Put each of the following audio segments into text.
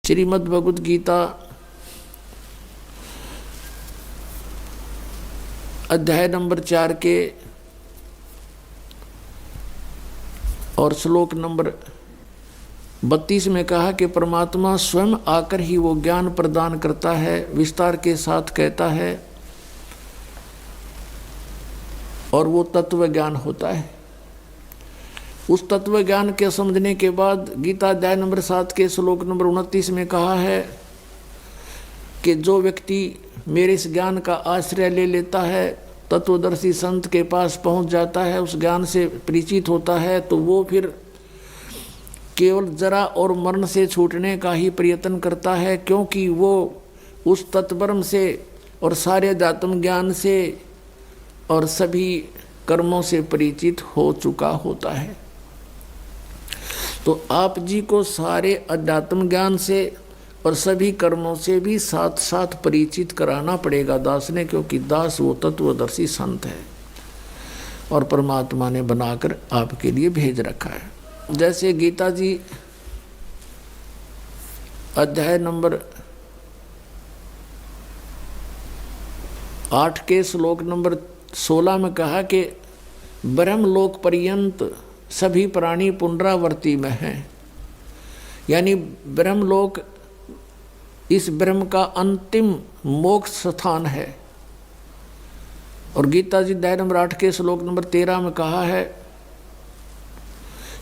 श्रीमद् भगवद गीता अध्याय नंबर 4 के और श्लोक नंबर 32 में कहा कि परमात्मा स्वयं आकर ही वो ज्ञान प्रदान करता है, विस्तार के साथ कहता है, और वो तत्व ज्ञान होता है। उस तत्व ज्ञान के समझने के बाद गीता अध्याय नंबर 7 के श्लोक नंबर 29 में कहा है कि जो व्यक्ति मेरे इस ज्ञान का आश्रय ले लेता है, तत्वदर्शी संत के पास पहुंच जाता है, उस ज्ञान से परिचित होता है, तो वो फिर केवल जरा और मरण से छूटने का ही प्रयत्न करता है, क्योंकि वो उस तत्ब्रह्म से और सारे अध्यात्म ज्ञान से और सभी कर्मों से परिचित हो चुका होता है। तो आप जी को सारे अध्यात्म ज्ञान से और सभी कर्मों से भी साथ साथ परिचित कराना पड़ेगा दास ने, क्योंकि दास वो तत्वदर्शी संत है और परमात्मा ने बनाकर आपके लिए भेज रखा है। जैसे गीता जी अध्याय नंबर 8 के श्लोक नंबर 16 में कहा कि ब्रह्मलोक पर्यंत सभी प्राणी पुनरावर्ती में हैं, यानी ब्रह्मलोक इस ब्रह्म का अंतिम मोक्ष स्थान है। और गीता जी अध्याय नंबर 8 के श्लोक नंबर 13 में कहा है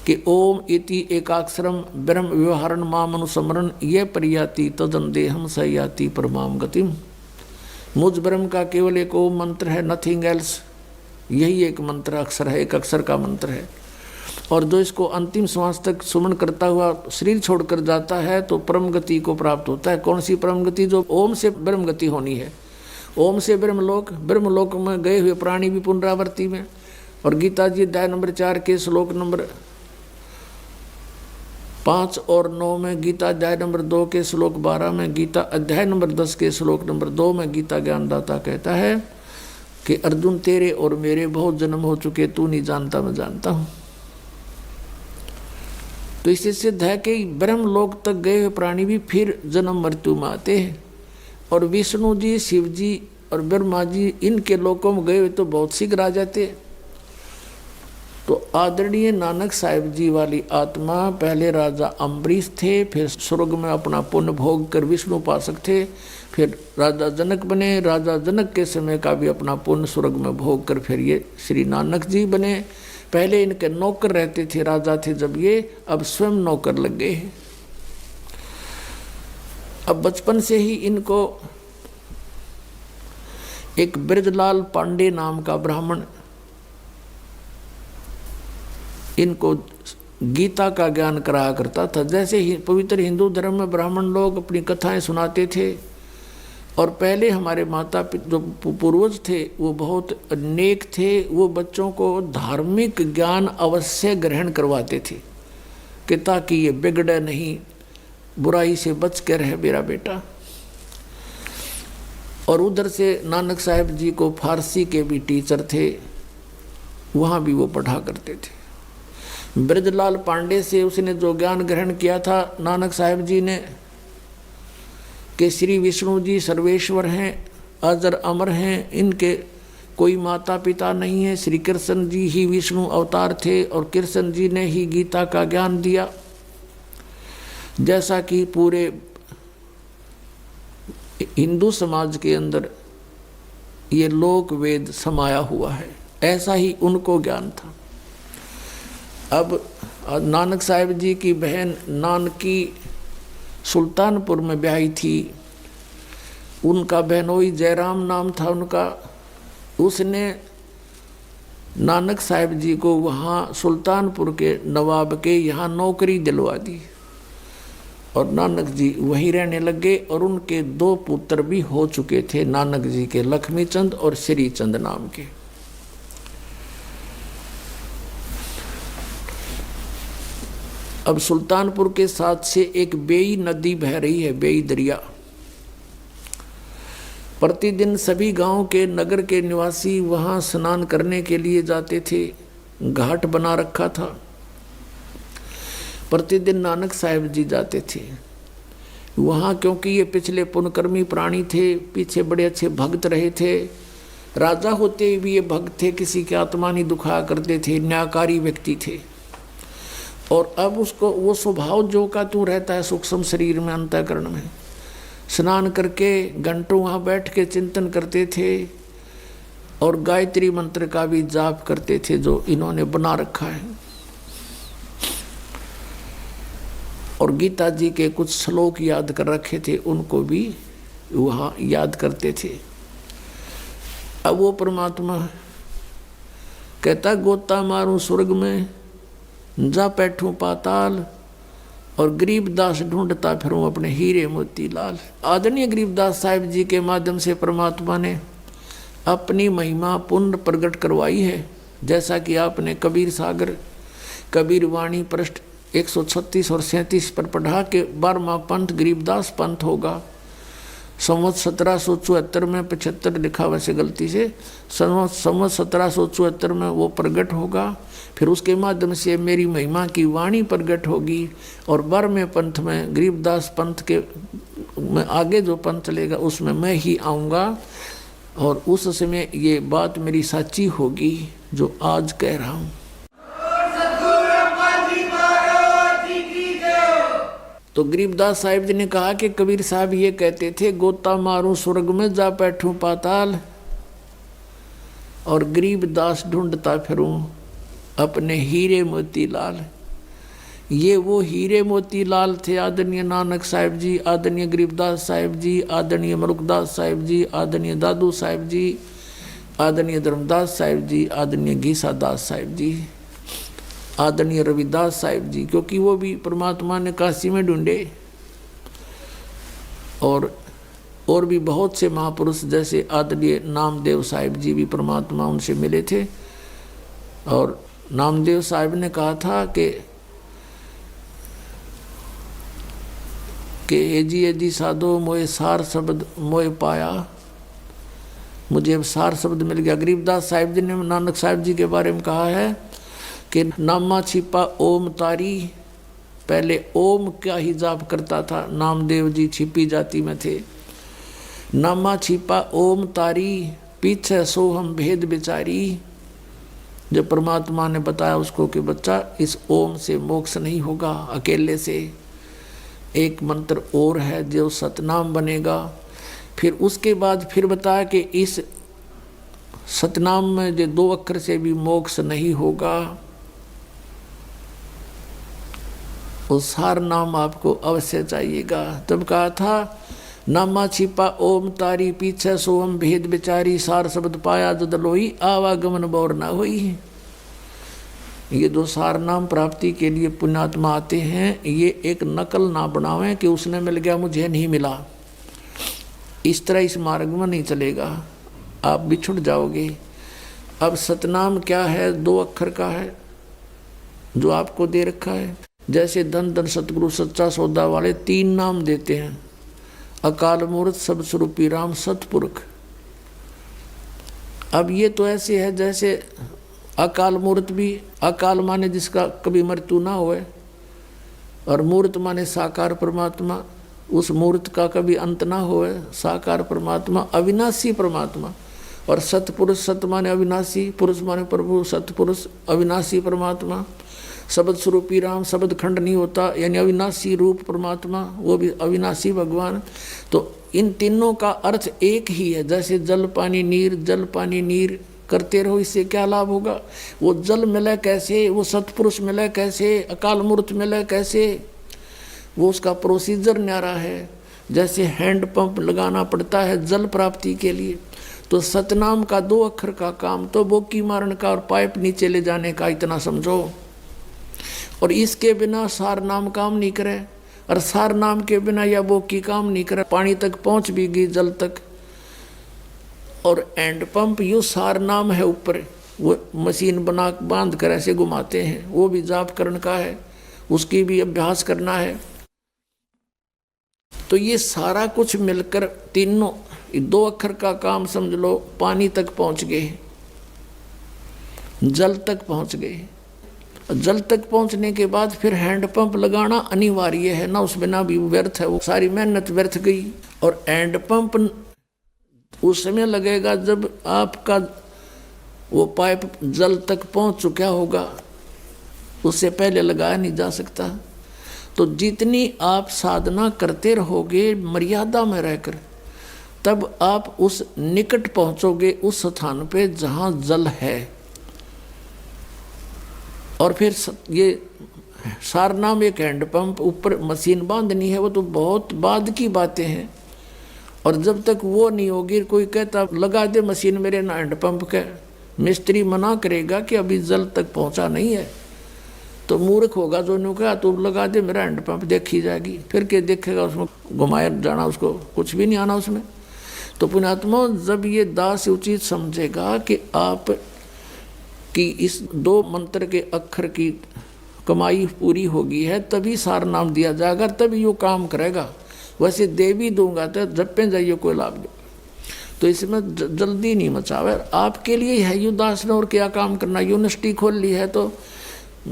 कि ओम इति एकाक्षरम ब्रह्म व्यवहारण माम अनुस्मरण ये परियाति तदंदेहम सयाति परमाम गतिम। मुझ ब्रह्म का केवल एक ओम मंत्र है, नथिंग एल्स। यही एक मंत्र अक्षर है, एक अक्षर का मंत्र है। और जो इसको अंतिम श्वास तक सुमन करता हुआ शरीर छोड़कर जाता है तो परम गति को प्राप्त होता है। कौन सी परम गति? जो ओम से ब्रह्म गति होनी है। ओम से ब्रह्मलोक, ब्रह्मलोक में गए हुए प्राणी भी पुनरावर्ती में। और गीता जी अध्याय नंबर 4 के श्लोक नंबर 5 और 9 में, गीता अध्याय नंबर 2 के श्लोक 12 में, गीता अध्याय नंबर 10 के श्लोक नंबर 2 में गीता ज्ञानदाता कहता है कि अर्जुन तेरे और मेरे बहुत जन्म हो चुके, तू नहीं जानता मैं जानता हूँ। तो इससे सिद्ध है कि ब्रह्मलोक तक गए हुए प्राणी भी फिर जन्म मृत्यु में आते हैं। और विष्णु जी, शिव जी और ब्रह्मा जी इनके लोकों में गए हुए तो बहुत शीघ्र आ जाते। तो आदरणीय नानक साहिब जी वाली आत्मा पहले राजा अम्बरीश थे, फिर स्वर्ग में अपना पुण्य भोग कर विष्णु उपासक थे, फिर राजा जनक बने। राजा जनक के समय का भी अपना पुण्य स्वर्ग में भोग कर फिर ये श्री नानक जी बने। पहले इनके नौकर रहते थे, राजा थे जब ये, अब स्वयं नौकर लग गए हैं। अब बचपन से ही इनको एक ब्रजलाल पांडे नाम का ब्राह्मण इनको गीता का ज्ञान कराया करता था। जैसे ही पवित्र हिंदू धर्म में ब्राह्मण लोग अपनी कथाएं सुनाते थे, और पहले हमारे माता पिता जो पूर्वज थे वो बहुत नेक थे, वो बच्चों को धार्मिक ज्ञान अवश्य ग्रहण करवाते थे कि ताकि ये बिगड़े नहीं, बुराई से बच के रहे मेरा बेटा। और उधर से नानक साहिब जी को फारसी के भी टीचर थे, वहाँ भी वो पढ़ा करते थे। ब्रजलाल पांडे से उसने जो ज्ञान ग्रहण किया था नानक साहिब जी ने कि श्री विष्णु जी सर्वेश्वर हैं, अजर अमर हैं, इनके कोई माता पिता नहीं है। श्री कृष्ण जी ही विष्णु अवतार थे और कृष्ण जी ने ही गीता का ज्ञान दिया। जैसा कि पूरे हिंदू समाज के अंदर ये लोक वेद समाया हुआ है, ऐसा ही उनको ज्ञान था। अब नानक साहिब जी की बहन नानकी सुल्तानपुर में ब्याही थी, उनका बहनोई जयराम नाम था उनका। उसने नानक साहिब जी को वहाँ सुल्तानपुर के नवाब के यहाँ नौकरी दिलवा दी और नानक जी वहीं रहने लगे। और उनके 2 पुत्र भी हो चुके थे नानक जी के, लक्ष्मी चंद और श्री चंद नाम के। अब सुल्तानपुर के साथ से एक बेई नदी बह रही है, बेई दरिया। प्रतिदिन सभी गांव के, नगर के निवासी वहां स्नान करने के लिए जाते थे, घाट बना रखा था। प्रतिदिन नानक साहिब जी जाते थे, वहाँ क्योंकि ये पिछले पुण्यकर्मी प्राणी थे, पीछे बड़े अच्छे भक्त रहे थे, राजा होते हुए भी ये भक्त थे, किसी की आत्मा नहीं दुखाया करते थे, न्यायकारी व्यक्ति थे। और अब उसको वो स्वभाव जो का तू रहता है सूक्ष्म शरीर में, अंतःकरण में, स्नान करके घंटों वहाँ बैठ के चिंतन करते थे और गायत्री मंत्र का भी जाप करते थे जो इन्होंने बना रखा है। और गीता जी के कुछ श्लोक याद कर रखे थे, उनको भी वहाँ याद करते थे। अब वो परमात्मा कहता गोता मारूं स्वर्ग में, जा बैठूं पाताल, और गरीबदास ढूंढता फिरूं अपने हीरे मोती लाल। आदरणीय गरीबदास साहिब जी के माध्यम से परमात्मा ने अपनी महिमा पुण्य प्रकट करवाई है। जैसा कि आपने कबीर सागर, कबीर वाणी पृष्ठ 136 और 37 पर पढ़ा के 12वां पंथ गरीबदास पंथ होगा। संवत 1774 में 75 लिखा, वैसे गलती से संवत 1774 में वो प्रकट होगा। फिर उसके माध्यम से मेरी महिमा की वाणी प्रकट होगी और 12वें पंथ में गरीबदास पंथ के में आगे जो पंथ चलेगा उसमें मैं ही आऊँगा और उस समय ये बात मेरी सच्ची होगी जो आज कह रहा हूँ। तो गरीबदास साहिब जी ने कहा कि कबीर साहब ये कहते थे गोता मारूं स्वर्ग में, जा बैठूं पाताल, और गरीबदास ढूंढता फिरूं अपने हीरे मोती लाल। ये वो हीरे मोती लाल थे आदरणीय नानक साहिब जी, आदरणीय गरीबदास साहिब जी, आदरणीय मरुकदास साहिब जी, आदरणीय दादू साहिब जी, आदरणीय धर्मदास साहिब जी, आदरणीय गीसा दास साहिब जी, आदरणीय रविदास साहिब जी, क्योंकि वो भी परमात्मा ने काशी में ढूंढे। और भी बहुत से महापुरुष जैसे आदरणीय नामदेव साहिब जी भी परमात्मा उनसे मिले थे। और नामदेव साहिब ने कहा था कि एजी साधो मोए सार शब्द मोए पाया, मुझे अब सार शब्द मिल गया। गरीबदास साहिब जी ने नानक साहिब जी के बारे में कहा है कि नामा छिपा ओम तारी, पहले ओम का ही जाप करता था, नामदेव जी छिपी जाति में थे। नामा छिपा ओम तारी, पीछे सो हम भेद बिचारी। जब परमात्मा ने बताया उसको कि बच्चा इस ओम से मोक्ष नहीं होगा, अकेले से एक मंत्र और है जो सतनाम बनेगा। फिर उसके बाद फिर बताया कि इस सतनाम में जो 2 अक्षर से भी मोक्ष नहीं होगा, वो सार नाम आपको अवश्य चाहिएगा। तब कहा था नामा छिपा ओम तारी, पीछे सोहम भेद बिचारी, सार शब्द पाया जद लोई, आवागमन बौर ना होई। ये 2 सार नाम प्राप्ति के लिए पुण्यात्मा आते हैं, ये एक नकल ना बनावें कि उसने मिल गया मुझे नहीं मिला। इस तरह इस मार्ग में नहीं चलेगा, आप बिछुड़ जाओगे। अब सतनाम क्या है? 2 अक्षर का है जो आपको दे रखा है। जैसे धन धन सतगुरु सच्चा सौदा वाले 3 नाम देते हैं, अकाल मूर्त सब स्वरूपी राम सतपुरख। अब ये तो ऐसे है जैसे अकाल मूर्त भी, अकाल माने जिसका कभी मृत्यु ना होए, और मूर्त माने साकार परमात्मा, उस मूर्त का कभी अंत ना होए, साकार परमात्मा, अविनाशी परमात्मा। और सतपुरुष, सत माने अविनाशी, पुरुष माने प्रभु, सतपुरुष अविनाशी परमात्मा, शब्द स्वरूपी राम, शब्द खंड नहीं होता, यानी अविनाशी रूप परमात्मा, वो भी अविनाशी भगवान। तो इन तीनों का अर्थ एक ही है। जैसे जल पानी नीर, जल पानी नीर करते रहो, इससे क्या लाभ होगा? वो जल मिले कैसे, वो सतपुरुष मिले कैसे, अकाल मूर्त मिले कैसे? वो उसका प्रोसीजर न्यारा है। जैसे हैंड पंप लगाना पड़ता है जल प्राप्ति के लिए, तो सतनाम का 2 अक्षर का काम तो बोकी मारन का और पाइप नीचे ले जाने का, इतना समझो। और इसके बिना सार नाम काम नहीं करे, और सार नाम के बिना या बोकी काम नहीं करे। पानी तक पहुंच भी गई, जल तक, और एंड पंप यू सार नाम है ऊपर, वो मशीन बना बांध कर ऐसे घुमाते हैं, वो भी जाप करने का है, उसकी भी अभ्यास करना है। तो ये सारा कुछ मिलकर तीनों 2 अक्षर का काम समझ लो। पानी तक पहुंच गए, जल तक पहुंच गए, जल तक पहुंचने के बाद फिर हैंडपंप लगाना अनिवार्य है ना, उस बिना भी व्यर्थ है, वो सारी मेहनत व्यर्थ गई। और हैंडपंप उस समय लगेगा जब आपका वो पाइप जल तक पहुंच चुका होगा, उससे पहले लगाया नहीं जा सकता। तो जितनी आप साधना करते रहोगे मर्यादा में रहकर, तब आप उस निकट पहुंचोगे उस स्थान पे जहां जल है। और फिर ये सारनाम एक हैंडपंप, ऊपर मशीन बांधनी है, वो तो बहुत बाद की बातें हैं। और जब तक वो नहीं होगी, कोई कहता लगा दे मशीन मेरे ना हैंडपंप का, मिस्त्री मना करेगा कि अभी जल तक पहुंचा नहीं है, तो मूर्ख होगा जो ने कहा तो लगा दे मेरा हैंडपंप, देखी जाएगी। फिर क्या देखेगा, उसमें घुमाया जाना, उसको कुछ भी नहीं आना उसमें। तो पुण्यात्मा, जब ये दास उचित समझेगा कि आप कि इस 2 मंत्र के अक्षर की कमाई पूरी होगी है, तभी सार नाम दिया जाएगा, तभी यो काम करेगा। वैसे दे भी दूंगा तो जब पे जाइए कोई लाभ नहीं। तो इसमें जल्दी नहीं मचावे, आपके लिए है यू दास ने, और क्या काम करना। यूनिवर्सिटी खोल ली है तो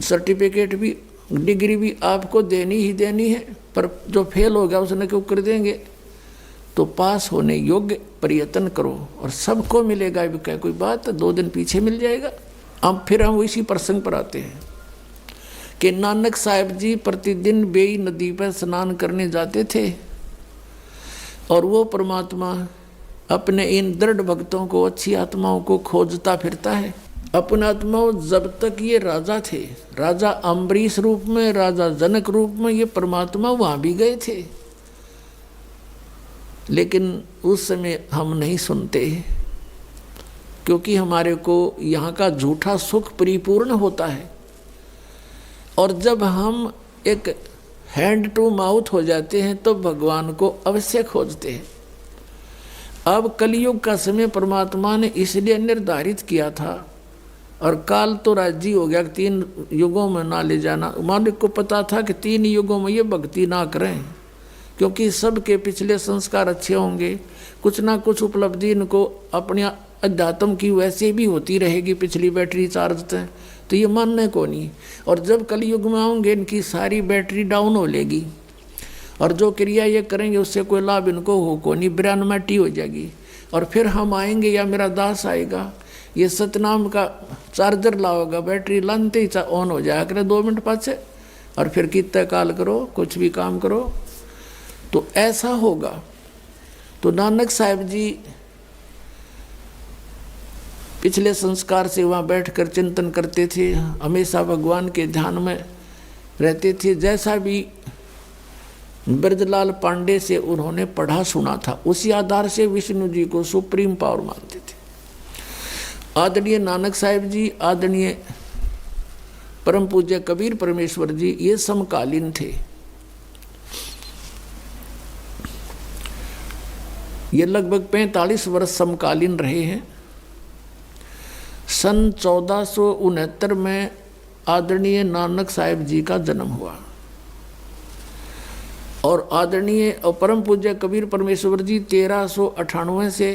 सर्टिफिकेट भी, डिग्री भी आपको देनी ही देनी है, पर जो फेल हो गया उसने क्यों कर देंगे। तो पास होने योग्य प्रयत्न करो और सबको मिलेगा भी, क्या कोई बात, 2 दिन पीछे मिल जाएगा। अब फिर हम इसी प्रसंग पर आते हैं कि नानक साहब जी प्रतिदिन बेई नदी पर स्नान करने जाते थे, और वो परमात्मा अपने इन दृढ़ भक्तों को, अच्छी आत्माओं को खोजता फिरता है। अपने आत्माओं, जब तक ये राजा थे, राजा अम्बरीश रूप में, राजा जनक रूप में, ये परमात्मा वहाँ भी गए थे, लेकिन उस समय हम नहीं सुनते, क्योंकि हमारे को यहाँ का झूठा सुख परिपूर्ण होता है। और जब हम एक हैंड टू माउथ हो जाते हैं तो भगवान को अवश्य खोजते हैं। अब कलयुग का समय परमात्मा ने इसलिए निर्धारित किया था, और काल तो राजी हो गया, 3 युगों में ना ले जाना। मालिक को पता था कि 3 युगों में ये भक्ति ना करें, क्योंकि सबके पिछले संस्कार अच्छे होंगे, कुछ ना कुछ उपलब्धि इनको अपने अध्यात्म की वैसे भी होती रहेगी, पिछली बैटरी चार्ज है, तो ये मानने को नहीं। और जब कलयुग में आऊँगे इनकी सारी बैटरी डाउन हो लेगी, और जो क्रिया ये करेंगे उससे कोई लाभ इनको हो को नहीं, ब्रेन मैटी हो जाएगी। और फिर हम आएंगे या मेरा दास आएगा, ये सतनाम का चार्जर लाओगा, बैटरी लानते ही ऑन हो जाया करे 2 मिनट पाछे, और फिर कितना काल करो, कुछ भी काम करो, तो ऐसा होगा। तो नानक साहब जी पिछले संस्कार से वहाँ बैठकर चिंतन करते थे, हमेशा भगवान के ध्यान में रहते थे। जैसा भी ब्रजलाल पांडे से उन्होंने पढ़ा सुना था, उसी आधार से विष्णु जी को सुप्रीम पावर मानते थे। आदरणीय नानक साहब जी, आदरणीय परम पूज्य कबीर परमेश्वर जी, ये समकालीन थे। ये लगभग 45 वर्ष समकालीन रहे हैं। सन 1469 में आदरणीय नानक साहब जी का जन्म हुआ, और आदरणीय और परम पूज्य कबीर परमेश्वर जी 1398 से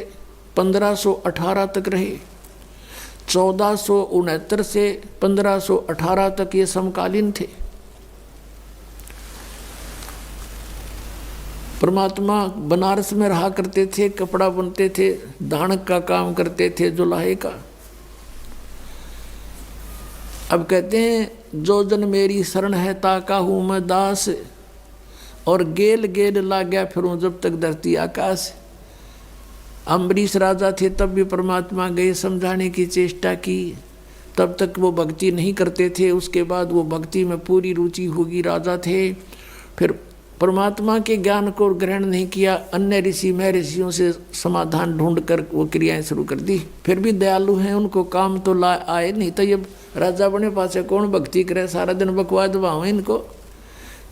1518 तक रहे। 1469 से 1518 तक ये समकालीन थे। परमात्मा बनारस में रहा करते थे, कपड़ा बुनते थे, दाणक का काम करते थे, जुलाहे का। अब कहते हैं, जो जन मेरी शरण है ताका हूँ मैं दास, और गेल गेल ला गया फिरूं जब तक धरती आकाश। अम्बरीश राजा थे तब भी परमात्मा गए, समझाने की चेष्टा की, तब तक वो भक्ति नहीं करते थे। उसके बाद वो भक्ति में पूरी रुचि होगी, राजा थे। फिर परमात्मा के ज्ञान को ग्रहण नहीं किया, अन्य ऋषि महर्षियों से समाधान ढूंढ कर वो क्रियाएं शुरू कर दी। फिर भी दयालु हैं, उनको काम तो ला आए नहीं, तो ये राजा बने पासे कौन भक्ति करे, सारा दिन बकवाद वहाँ इनको।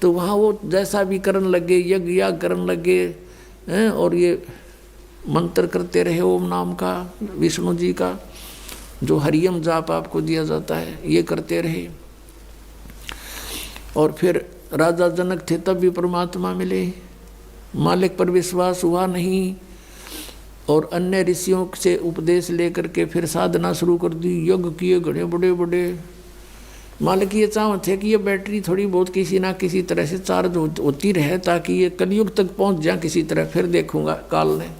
तो वहाँ वो जैसा भी करने लगे, यज्ञ याग करने लगे हैं, और ये मंत्र करते रहे ओम नाम का, विष्णु जी का जो हरियम जाप आपको दिया जाता है, ये करते रहे। और फिर राजा जनक थे तब भी परमात्मा मिले, मालिक पर विश्वास हुआ नहीं, और अन्य ऋषियों से उपदेश लेकर के फिर साधना शुरू कर दी। यज्ञ किए घड़े बड़े बड़े, मालिक ये चाहते थे कि ये बैटरी थोड़ी बहुत किसी ना किसी तरह से चार्ज होती रहे ताकि ये कलयुग तक पहुंच जाए किसी तरह, फिर देखूंगा काल ने।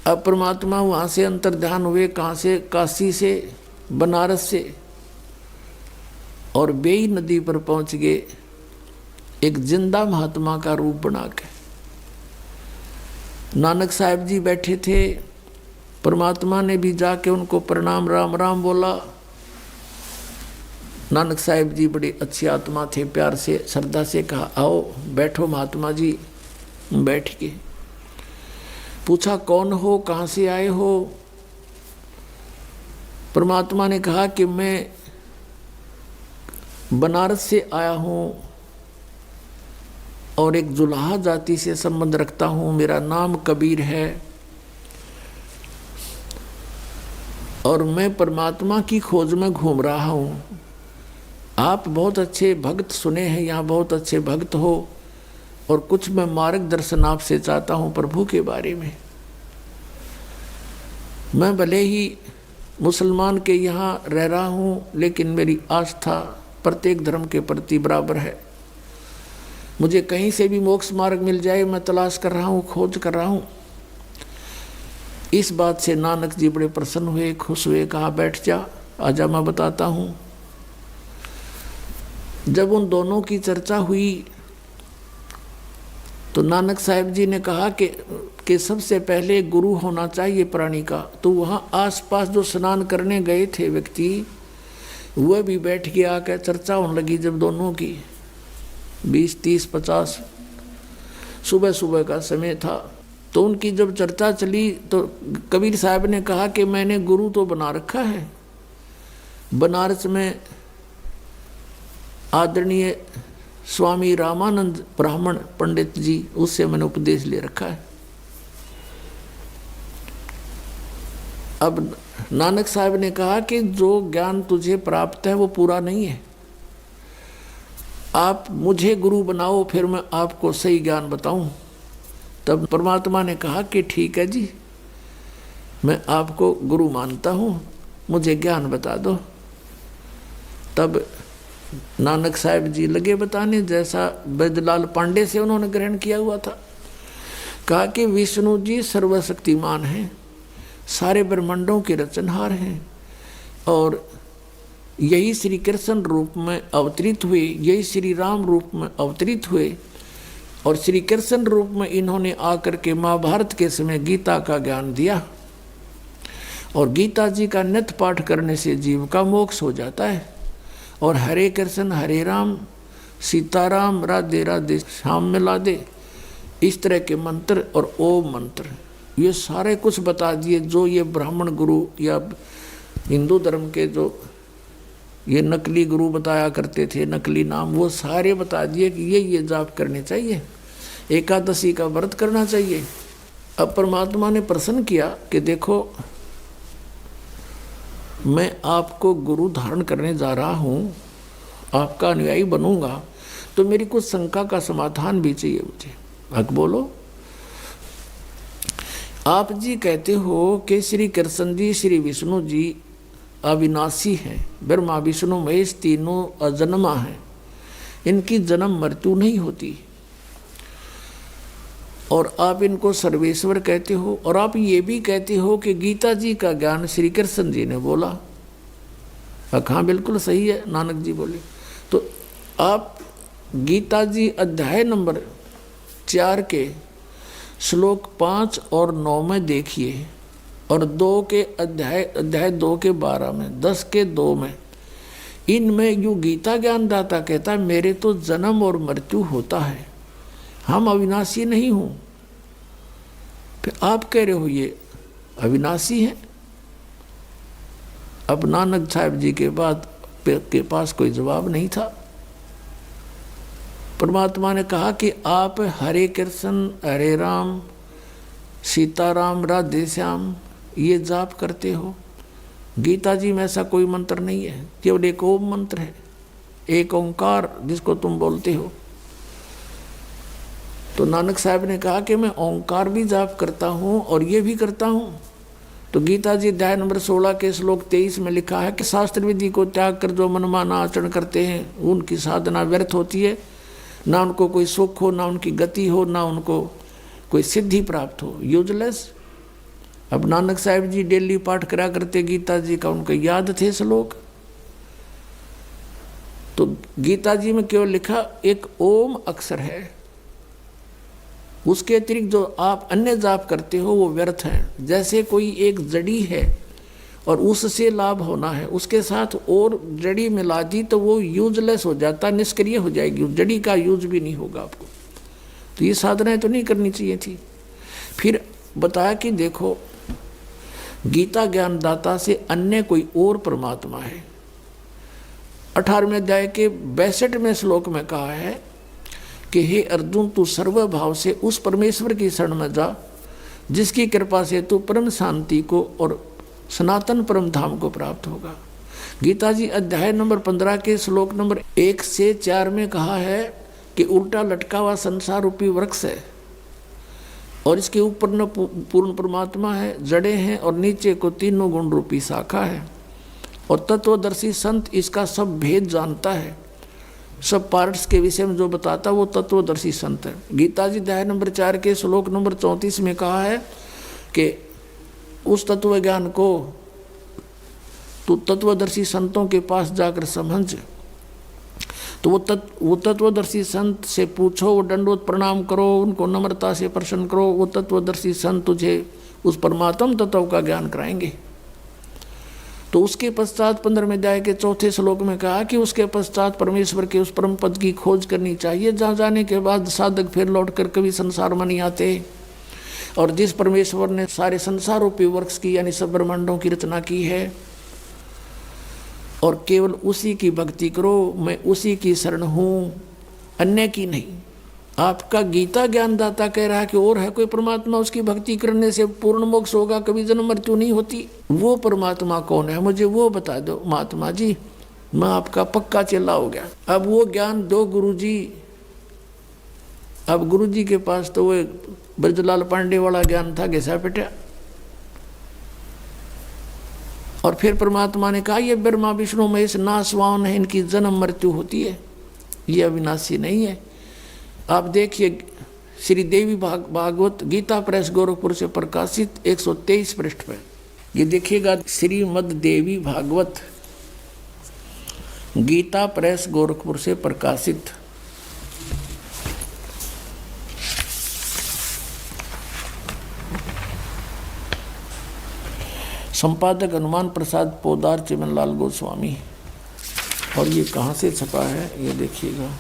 अब परमात्मा वहाँ से अंतर्ध्यान हुए, कहाँ से? काशी से, बनारस से, और बेई नदी पर पहुँच गए एक जिंदा महात्मा का रूप बना के। नानक साहब जी बैठे थे, परमात्मा ने भी जाके उनको प्रणाम राम राम बोला। नानक साहब जी बड़े अच्छी आत्मा थे, प्यार से श्रद्धा से कहा आओ बैठो महात्मा जी। बैठ के पूछा कौन हो, कहाँ से आए हो? परमात्मा ने कहा कि मैं बनारस से आया हूँ और एक जुलाहा जाति से संबंध रखता हूँ, मेरा नाम कबीर है और मैं परमात्मा की खोज में घूम रहा हूँ। आप बहुत अच्छे भक्त सुने हैं, यहाँ बहुत अच्छे भक्त हो, और कुछ मैं मार्गदर्शन आपसे चाहता हूँ प्रभु के बारे में। मैं भले ही मुसलमान के यहाँ रह रहा हूँ, लेकिन मेरी आस्था प्रत्येक धर्म के प्रति बराबर है। मुझे कहीं से भी मोक्ष मार्ग मिल जाए, मैं तलाश कर रहा हूँ, खोज कर रहा हूँ। इस बात से नानक जी बड़े प्रसन्न हुए, खुश हुए, कहा बैठ जा, आजा मैं बताता हूँ। जब उन दोनों की चर्चा हुई तो नानक साहब जी ने कहा कि सबसे पहले गुरु होना चाहिए प्राणी का। तो वहाँ आसपास जो स्नान करने गए थे व्यक्ति, वह भी बैठ के आकर चर्चा होने लगी। जब दोनों की 20, 30, 50 सुबह सुबह का समय था, तो उनकी जब चर्चा चली तो कबीर साहब ने कहा कि मैंने गुरु तो बना रखा है, बनारस में आदरणीय स्वामी रामानंद ब्राह्मण पंडित जी, उससे मैंने उपदेश ले रखा है। अब नानक साहब ने कहा कि जो ज्ञान तुझे प्राप्त है वो पूरा नहीं है, आप मुझे गुरु बनाओ, फिर मैं आपको सही ज्ञान बताऊं। तब परमात्मा ने कहा कि ठीक है जी, मैं आपको गुरु मानता हूं, मुझे ज्ञान बता दो। तब नानक साहब जी लगे बताने, जैसा बैदलाल पांडे से उन्होंने ग्रहण किया हुआ था। कहा कि विष्णु जी सर्वशक्तिमान हैं, सारे ब्रह्मांडों के रचनहार हैं, और यही श्री कृष्ण रूप में अवतरित हुए, यही श्री राम रूप में अवतरित हुए, और श्री कृष्ण रूप में इन्होंने आकर के महाभारत के समय गीता का ज्ञान दिया, और गीता जी का नित्य पाठ करने से जीव का मोक्ष हो जाता है। और हरे कृष्ण हरे राम सीताराम राधे राधे श्याम मिला दे, इस तरह के मंत्र और ओम मंत्र, ये सारे कुछ बता दिए। जो ये ब्राह्मण गुरु या हिंदू धर्म के जो ये नकली गुरु बताया करते थे, नकली नाम, वो सारे बता दिए कि ये जाप करने चाहिए, एकादशी का व्रत करना चाहिए। अब परमात्मा ने प्रसन्न किया कि देखो मैं आपको गुरु धारण करने जा रहा हूँ, आपका अनुयायी बनूंगा, तो मेरी कुछ शंका का समाधान भी चाहिए मुझे। हक बोलो। आप जी कहते हो कि श्री कृष्ण जी श्री विष्णु जी अविनाशी हैं, ब्रह्मा विष्णु महेश तीनों अजन्मा हैं, इनकी जन्म मृत्यु नहीं होती, और आप इनको सर्वेश्वर कहते हो, और आप ये भी कहते हो कि गीता जी का ज्ञान श्री कृष्ण जी ने बोला। हाँ बिल्कुल सही है, नानक जी बोले। तो आप गीता जी अध्याय नंबर 4 के श्लोक 5 और 9 में देखिए, और 2 के अध्याय 2 के 12 में, 10 के 2 में, इनमें यूँ गीता ज्ञानदाता कहता है मेरे तो जन्म और मृत्यु होता है, हम अविनाशी नहीं हूँ। फिर आप कह रहे हो ये अविनाशी है। अब नानक साहब जी के पास कोई जवाब नहीं था। परमात्मा ने कहा कि आप हरे कृष्ण हरे राम सीताराम राधे श्याम ये जाप करते हो, गीता जी में ऐसा कोई मंत्र नहीं है, केवल एक ओम मंत्र है, एक ओंकार जिसको तुम बोलते हो। तो नानक साहब ने कहा कि मैं ओंकार भी जाप करता हूँ और ये भी करता हूँ। तो गीता जी अध्याय नंबर 16 के श्लोक 23 में लिखा है कि शास्त्र विधि को त्याग कर जो मनमाना आचरण करते हैं उनकी साधना व्यर्थ होती है, ना उनको कोई सुख हो, ना उनकी गति हो, ना उनको कोई सिद्धि प्राप्त हो, यूजलेस। अब नानक साहिब जी डेली पाठ करा करते गीता जी का, उनको याद थे श्लोक। तो गीता जी में केवल लिखा एक ओम अक्षर है, उसके अतिरिक्त जो आप अन्य जाप करते हो वो व्यर्थ है। जैसे कोई एक जड़ी है और उससे लाभ होना है, उसके साथ और जड़ी मिला दी तो वो यूजलेस हो जाता, निष्क्रिय हो जाएगी, जड़ी का यूज भी नहीं होगा आपको। तो ये साधनाएं तो नहीं करनी चाहिए थी। फिर बताया कि देखो गीता ज्ञानदाता से अन्य कोई और परमात्मा है। 18वें अध्याय के 62वें श्लोक में कहा है कि हे अर्जुन, तू सर्व भाव से उस परमेश्वर की शरण में जा जिसकी कृपा से तू परम शांति को और सनातन परम धाम को प्राप्त होगा। गीता जी अध्याय नंबर 15 के श्लोक नंबर 1 से 4 में कहा है कि उल्टा लटका हुआ संसार रूपी वृक्ष है और इसके ऊपर न पूर्ण परमात्मा है, जड़े हैं और नीचे को तीनों गुण रूपी शाखा है और तत्वदर्शी संत इसका सब भेद जानता है। सब पार्ट्स के विषय में जो बताता वो तत्वदर्शी संत है। गीता जी अध्याय नंबर 4 के श्लोक नंबर 34 में कहा है कि उस तत्व ज्ञान को तू तत्वदर्शी संतों के पास जाकर समझ। तो वो तत्वदर्शी संत से पूछो, वो दंडवत प्रणाम करो, उनको नम्रता से प्रसन्न करो, वो तत्वदर्शी संत तुझे उस परमात्म तत्व का ज्ञान कराएंगे। तो उसके पश्चात 15वें अध्याय के 4थे श्लोक में कहा कि उसके पश्चात परमेश्वर के उस परम पद की खोज करनी चाहिए जहाँ जाने के बाद साधक फिर लौटकर कभी संसार में नहीं आते। और जिस परमेश्वर ने सारे संसार रूपी वृक्ष की यानी सब ब्रह्मांडों की रचना की है और केवल उसी की भक्ति करो, मैं उसी की शरण हूँ, अन्य की नहीं। आपका गीता ज्ञानदाता कह रहा है कि और है कोई परमात्मा, उसकी भक्ति करने से पूर्ण मोक्ष होगा, कभी जन्म मृत्यु नहीं होती। वो परमात्मा कौन है, मुझे वो बता दो महात्मा जी, मैं आपका पक्का चेला हो गया। अब वो ज्ञान दो गुरुजी। अब गुरुजी के पास तो वो ब्रजलाल पांडे वाला ज्ञान था, घिसा पिटा। और फिर परमात्मा ने कहा ये ब्रह्मा विष्णु महेश नासवान है, इनकी जन्म मृत्यु होती है, ये अविनाशी नहीं है। आप देखिए श्री देवी भागवत गीता प्रेस गोरखपुर से प्रकाशित 123 पृष्ठ पर ये देखिएगा, श्रीमद देवी भागवत गीता प्रेस गोरखपुर से प्रकाशित। संपादक हनुमान प्रसाद पोदार चिमनलाल गोस्वामी। और ये कहाँ से छपा है ये देखिएगा।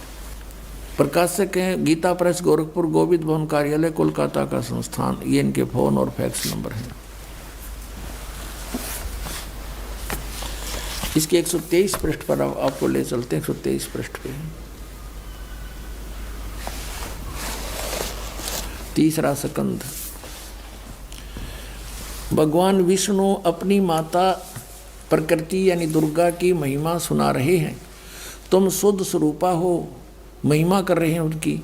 प्रकाशक हैं गीता प्रेस गोरखपुर, गोविंद भवन कार्यालय कोलकाता का संस्थान। ये इनके फोन और फैक्स नंबर हैं। इसके 123 पृष्ठ पर आपको ले चलते हैं। 123 पृष्ठ पे तीसरा स्कंध। भगवान विष्णु अपनी माता प्रकृति यानी दुर्गा की महिमा सुना रहे हैं। तुम शुद्ध स्वरूपा हो, महिमा कर रहे हैं उनकी।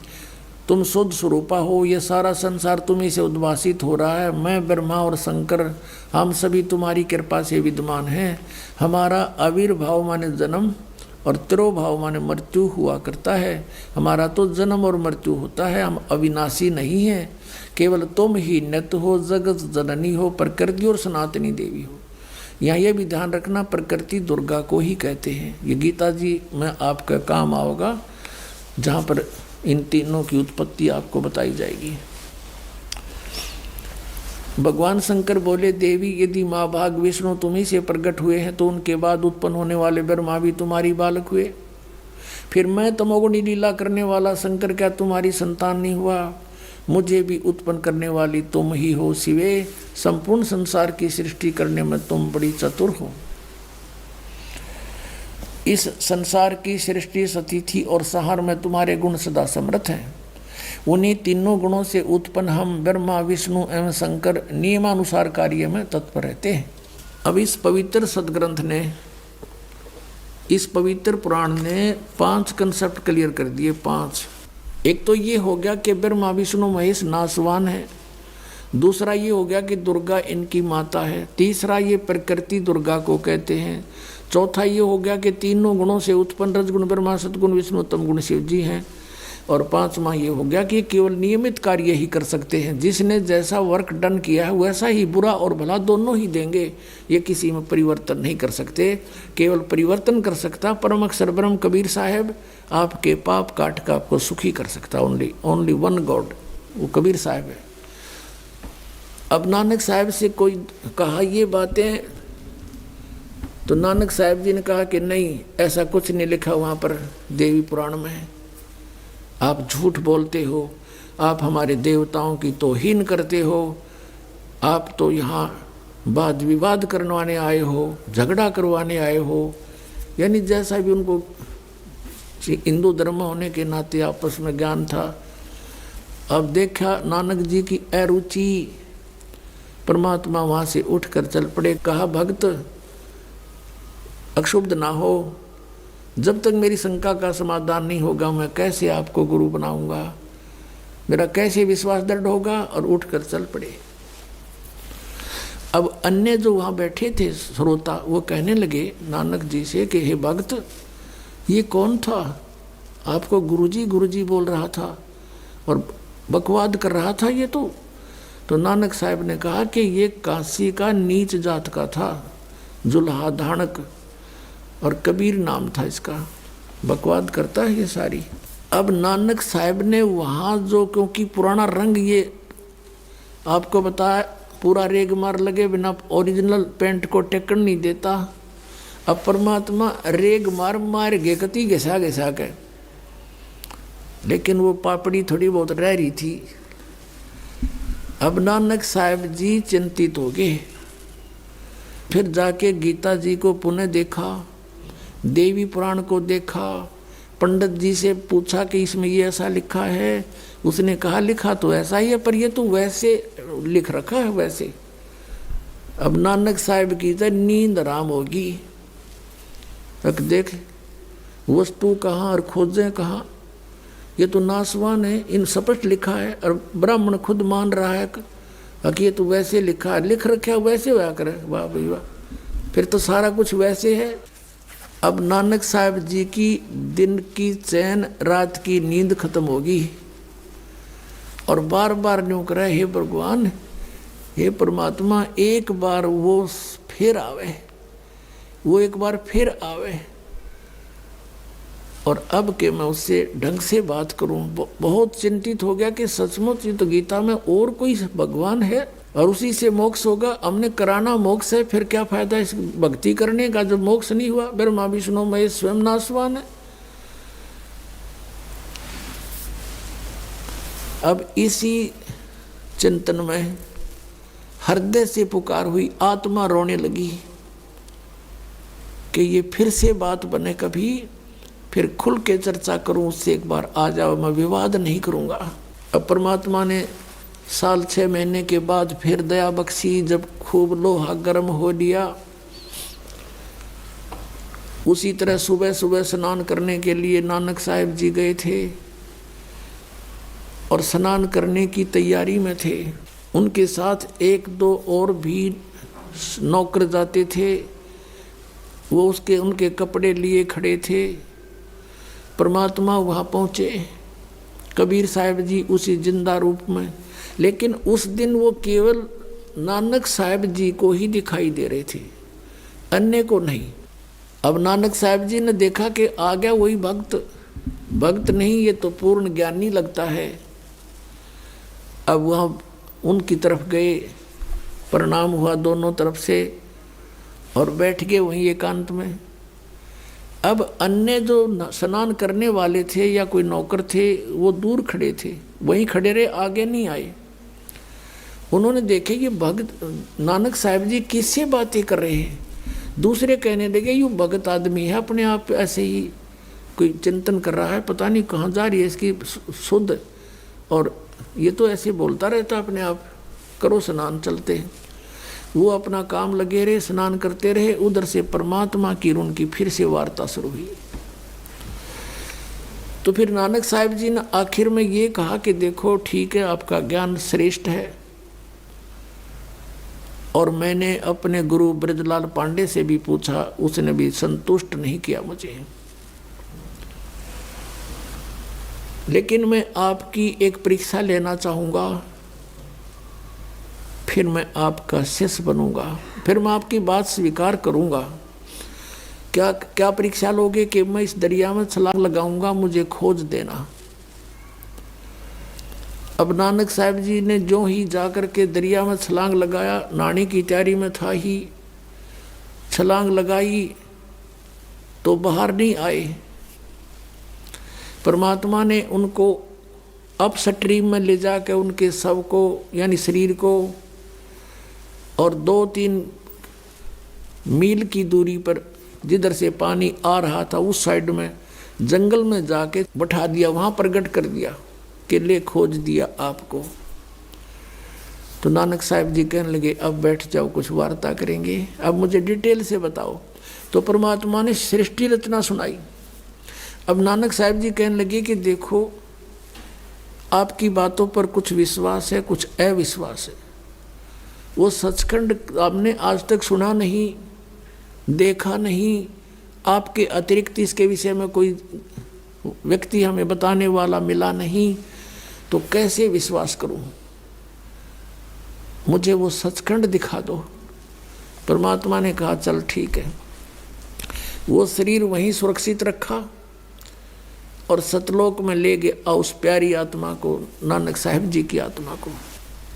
तुम शुद्ध स्वरूपा हो, यह सारा संसार तुम्ही से उद्भासित हो रहा है। मैं ब्रह्मा और शंकर हम सभी तुम्हारी कृपा से विद्यमान हैं। हमारा आविर्भाव माने जन्म और तिरोभाव माने मृत्यु हुआ करता है। हमारा तो जन्म और मृत्यु होता है, हम अविनाशी नहीं हैं। केवल तुम ही नित्य हो, जगत जननी हो, प्रकृति और सनातनी देवी हो। यहाँ यह भी ध्यान रखना, प्रकृति दुर्गा को ही कहते हैं। ये गीता जी में आपका काम आओगा जहाँ पर इन तीनों की उत्पत्ति आपको बताई जाएगी। भगवान शंकर बोले, देवी यदि माँ भाग विष्णु तुम्ही से प्रकट हुए हैं तो उनके बाद उत्पन्न होने वाले ब्रह्मा भी तुम्हारी बालक हुए। फिर मैं तमोगुणी लीला करने वाला शंकर क्या तुम्हारी संतान नहीं हुआ? मुझे भी उत्पन्न करने वाली तुम ही हो शिवे। संपूर्ण संसार की सृष्टि करने में तुम बड़ी चतुर हो। इस संसार की सृष्टि सतिथि और संहार में तुम्हारे गुण सदा समर्थ हैं। उन्हीं तीनों गुणों से उत्पन्न हम ब्रह्मा विष्णु एवं शंकर नियमानुसार कार्य में तत्पर रहते हैं। अब इस पवित्र सदग्रंथ ने, इस पवित्र पुराण ने 5 कंसेप्ट क्लियर कर दिए। 5। एक तो ये हो गया कि ब्रह्मा विष्णु महेश नासवान है। दूसरा ये हो गया कि दुर्गा इनकी माता है। तीसरा ये प्रकृति दुर्गा को कहते हैं। चौथा ये हो गया कि तीनों गुणों से उत्पन्न रजगुण ब्रह्मा, सतगुण विष्णु, उत्तम गुण शिव जी हैं। और पांचवा ये हो गया कि केवल नियमित कार्य ही कर सकते हैं। जिसने जैसा वर्क डन किया है वैसा ही बुरा और भला दोनों ही देंगे। ये किसी में परिवर्तन नहीं कर सकते। केवल परिवर्तन कर सकता परम अक्षर ब्रह्म कबीर साहब, आपके पाप काट कर आपको सुखी कर सकता। ओनली वन गॉड, वो कबीर साहब है। अब नानक साहब से कोई कहा ये बातें, तो नानक साहब जी ने कहा कि नहीं, ऐसा कुछ नहीं लिखा वहाँ पर देवी पुराण में। आप झूठ बोलते हो, आप हमारे देवताओं की तौहीन करते हो, आप तो यहाँ वाद विवाद करवाने आए हो, झगड़ा करवाने आए हो। यानी जैसा भी उनको हिंदू धर्म होने के नाते आपस में ज्ञान था। अब देखा नानक जी की अरुचि, परमात्मा वहाँ से उठकर चल पड़े। कहा भक्त अक्षुब्ध ना हो, जब तक मेरी शंका का समाधान नहीं होगा मैं कैसे आपको गुरु बनाऊंगा, मेरा कैसे विश्वास दृढ़ होगा। और उठकर चल पड़े। अब अन्य जो वहाँ बैठे थे श्रोता, वो कहने लगे नानक जी से कि हे भक्त, ये कौन था, आपको गुरुजी गुरुजी बोल रहा था और बकवाद कर रहा था ये तो नानक साहब ने कहा कि ये काशी का नीच जात का था, जुल्हा धानक, और कबीर नाम था इसका, बकवाद करता है ये सारी। अब नानक साहब ने वहाँ जो, क्योंकि पुराना रंग ये आपको बताया, पूरा रेग मार लगे बिना ओरिजिनल पेंट को टेकन नहीं देता। अब परमात्मा रेग मार मार गे कति घिसा घिसा के, लेकिन वो पापड़ी थोड़ी बहुत रह रही थी। अब नानक साहब जी चिंतित हो गए। फिर जाके गीता जी को पुनः देखा, देवी पुराण को देखा, पंडित जी से पूछा कि इसमें ये ऐसा लिखा है। उसने कहा लिखा तो ऐसा ही है, पर ये तो वैसे लिख रखा है वैसे। अब नानक साहब की तो नींद आराम होगी। देख वस्तु कहाँ और खोजें कहाँ, ये तो नासवान है, इन स्पष्ट लिखा है और ब्राह्मण खुद मान रहा है कि ये तो वैसे लिखा है, लिख रखा है वैसे होया करे। वाह भाई वाह, फिर तो सारा कुछ वैसे है। अब नानक साहब जी की दिन की चैन, रात की नींद खत्म होगी और बार बार न्यू करे, हे भगवान, हे परमात्मा, एक बार वो फिर आवे, वो एक बार फिर आवे और अब के मैं उससे ढंग से बात करूं। बहुत चिंतित हो गया कि सचमुच ये तो गीता में और कोई भगवान है और उसी से मोक्ष होगा। हमने कराना मोक्ष है, फिर क्या फायदा इस भक्ति करने का जब मोक्ष नहीं हुआ। ब्रह्मा विष्णु महेश स्वयं नासवान है। अब इसी चिंतन में हृदय से पुकार हुई, आत्मा रोने लगी कि ये फिर से बात बने, कभी फिर खुल के चर्चा करूं, उससे एक बार आ जाओ, मैं विवाद नहीं करूंगा। अब परमात्मा ने साल 6 महीने के बाद फिर दया बख्शी, जब खूब लोहा गर्म हो लिया। उसी तरह सुबह सुबह स्नान करने के लिए नानक साहब जी गए थे और स्नान करने की तैयारी में थे। उनके साथ 1-2 और भी नौकर जाते थे, वो उनके कपड़े लिए खड़े थे। परमात्मा वहाँ पहुँचे, कबीर साहब जी उसी जिंदा रूप में, लेकिन उस दिन वो केवल नानक साहब जी को ही दिखाई दे रहे थे, अन्य को नहीं। अब नानक साहब जी ने देखा कि आ गया वही भक्त नहीं, ये तो पूर्ण ज्ञानी लगता है। अब वहाँ उनकी तरफ गए, प्रणाम हुआ दोनों तरफ से और बैठ गए वहीं एकांत में। अब अन्य जो स्नान करने वाले थे या कोई नौकर थे वो दूर खड़े थे, वहीं खड़े रहे, आगे नहीं आए। उन्होंने देखे ये भक्त नानक साहब जी किससे बातें कर रहे हैं। दूसरे कहने लगे यूँ भगत आदमी है, अपने आप ऐसे ही कोई चिंतन कर रहा है, पता नहीं कहाँ जा रही है इसकी शुद्ध, और ये तो ऐसे बोलता रहता अपने आप, करो स्नान चलते हैं। वो अपना काम लगे रहे, स्नान करते रहे। उधर से परमात्मा की उनकी फिर से वार्ता शुरू हुई। तो फिर नानक साहब जी ने आखिर में ये कहा कि देखो ठीक है, आपका ज्ञान श्रेष्ठ है, और मैंने अपने गुरु ब्रजलाल पांडे से भी पूछा, उसने भी संतुष्ट नहीं किया मुझे। लेकिन मैं आपकी एक परीक्षा लेना चाहूँगा, फिर मैं आपका शिष्य बनूंगा, फिर मैं आपकी बात स्वीकार करूँगा। क्या परीक्षा लोगे? कि मैं इस दरिया में छलांग लगाऊंगा, मुझे खोज देना। अब नानक साहब जी ने जो ही जाकर के दरिया में छलांग लगाया, नहाने की तैयारी में था ही, छलांग लगाई तो बाहर नहीं आए। परमात्मा ने उनको अप स्ट्रीम में ले जाकर उनके शव को यानी शरीर को और 2-3 मील की दूरी पर जिधर से पानी आ रहा था उस साइड में जंगल में जाके बैठा दिया, वहाँ प्रकट कर दिया कि ले खोज दिया आपको। तो नानक साहब जी कहने लगे अब बैठ जाओ, कुछ वार्ता करेंगे, अब मुझे डिटेल से बताओ। तो परमात्मा ने सृष्टि रचना सुनाई। अब नानक साहब जी कहने लगे कि देखो आपकी बातों पर कुछ विश्वास है, कुछ अविश्वास है। वो सचखंड आपने आज तक सुना नहीं, देखा नहीं, आपके अतिरिक्त इसके विषय में कोई व्यक्ति हमें बताने वाला मिला नहीं, तो कैसे विश्वास करूं? मुझे वो सचखंड दिखा दो। परमात्मा ने कहा चल ठीक है। वो शरीर वहीं सुरक्षित रखा और सतलोक में ले गया उस प्यारी आत्मा को, नानक साहब जी की आत्मा को।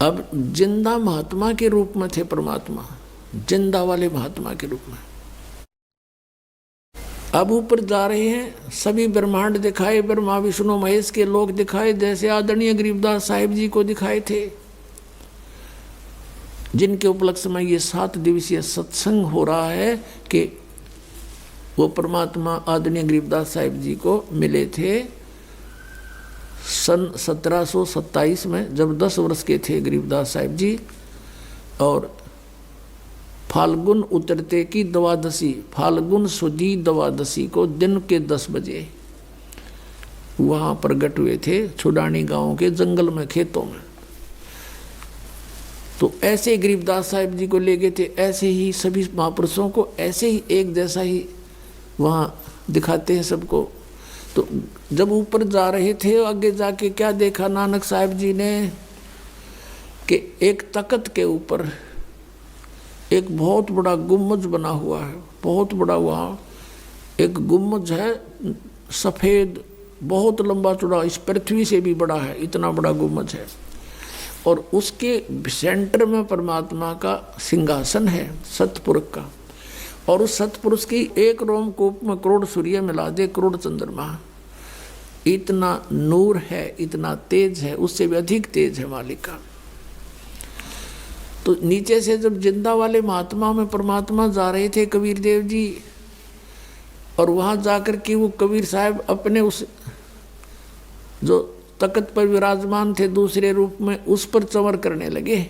अब जिंदा महात्मा के रूप में थे परमात्मा, जिंदा वाले महात्मा के रूप में। अब ऊपर जा रहे हैं, सभी ब्रह्मांड दिखाए, ब्रह्मा विष्णु महेश के लोक दिखाए, जैसे आदरणीय गरीबदास साहिब जी को दिखाए थे, जिनके उपलक्ष्य में ये 7 दिवसीय सत्संग हो रहा है कि वो परमात्मा आदरणीय गरीबदास साहिब जी को मिले थे सन 1727 में, जब 10 वर्ष के थे गरीबदास साहिब जी। और फाल्गुन उतरते की 12वीं, फाल्गुन सुदी 12वीं को दिन के 10 बजे वहाँ प्रकट हुए थे, छुडानी गांव के जंगल में, खेतों में। तो ऐसे गरीबदास साहिब जी को ले गए थे, ऐसे ही सभी महापुरुषों को ऐसे ही एक जैसा ही वहाँ दिखाते हैं सबको। तो जब ऊपर जा रहे थे, आगे जाके क्या देखा नानक साहब जी ने कि एक तख्त के ऊपर एक बहुत बड़ा गुम्बज बना हुआ है, बहुत बड़ा। वहाँ एक गुम्बज है सफ़ेद, बहुत लंबा चौड़ा, इस पृथ्वी से भी बड़ा है, इतना बड़ा गुम्बज है। और उसके सेंटर में परमात्मा का सिंहासन है सतपुरुष का। और उस सतपुरुष की एक रोमकूप में करोड़ सूर्य मिला दे, करोड़ चंद्रमा, इतना नूर है, इतना तेज है, उससे भी अधिक तेज है मालिक का। तो नीचे से जब जिंदा वाले महात्मा में परमात्मा जा रहे थे कबीर देव जी, और वहाँ जाकर के वो कबीर साहब अपने उस जो तख्त पर विराजमान थे दूसरे रूप में, उस पर चंवर करने लगे।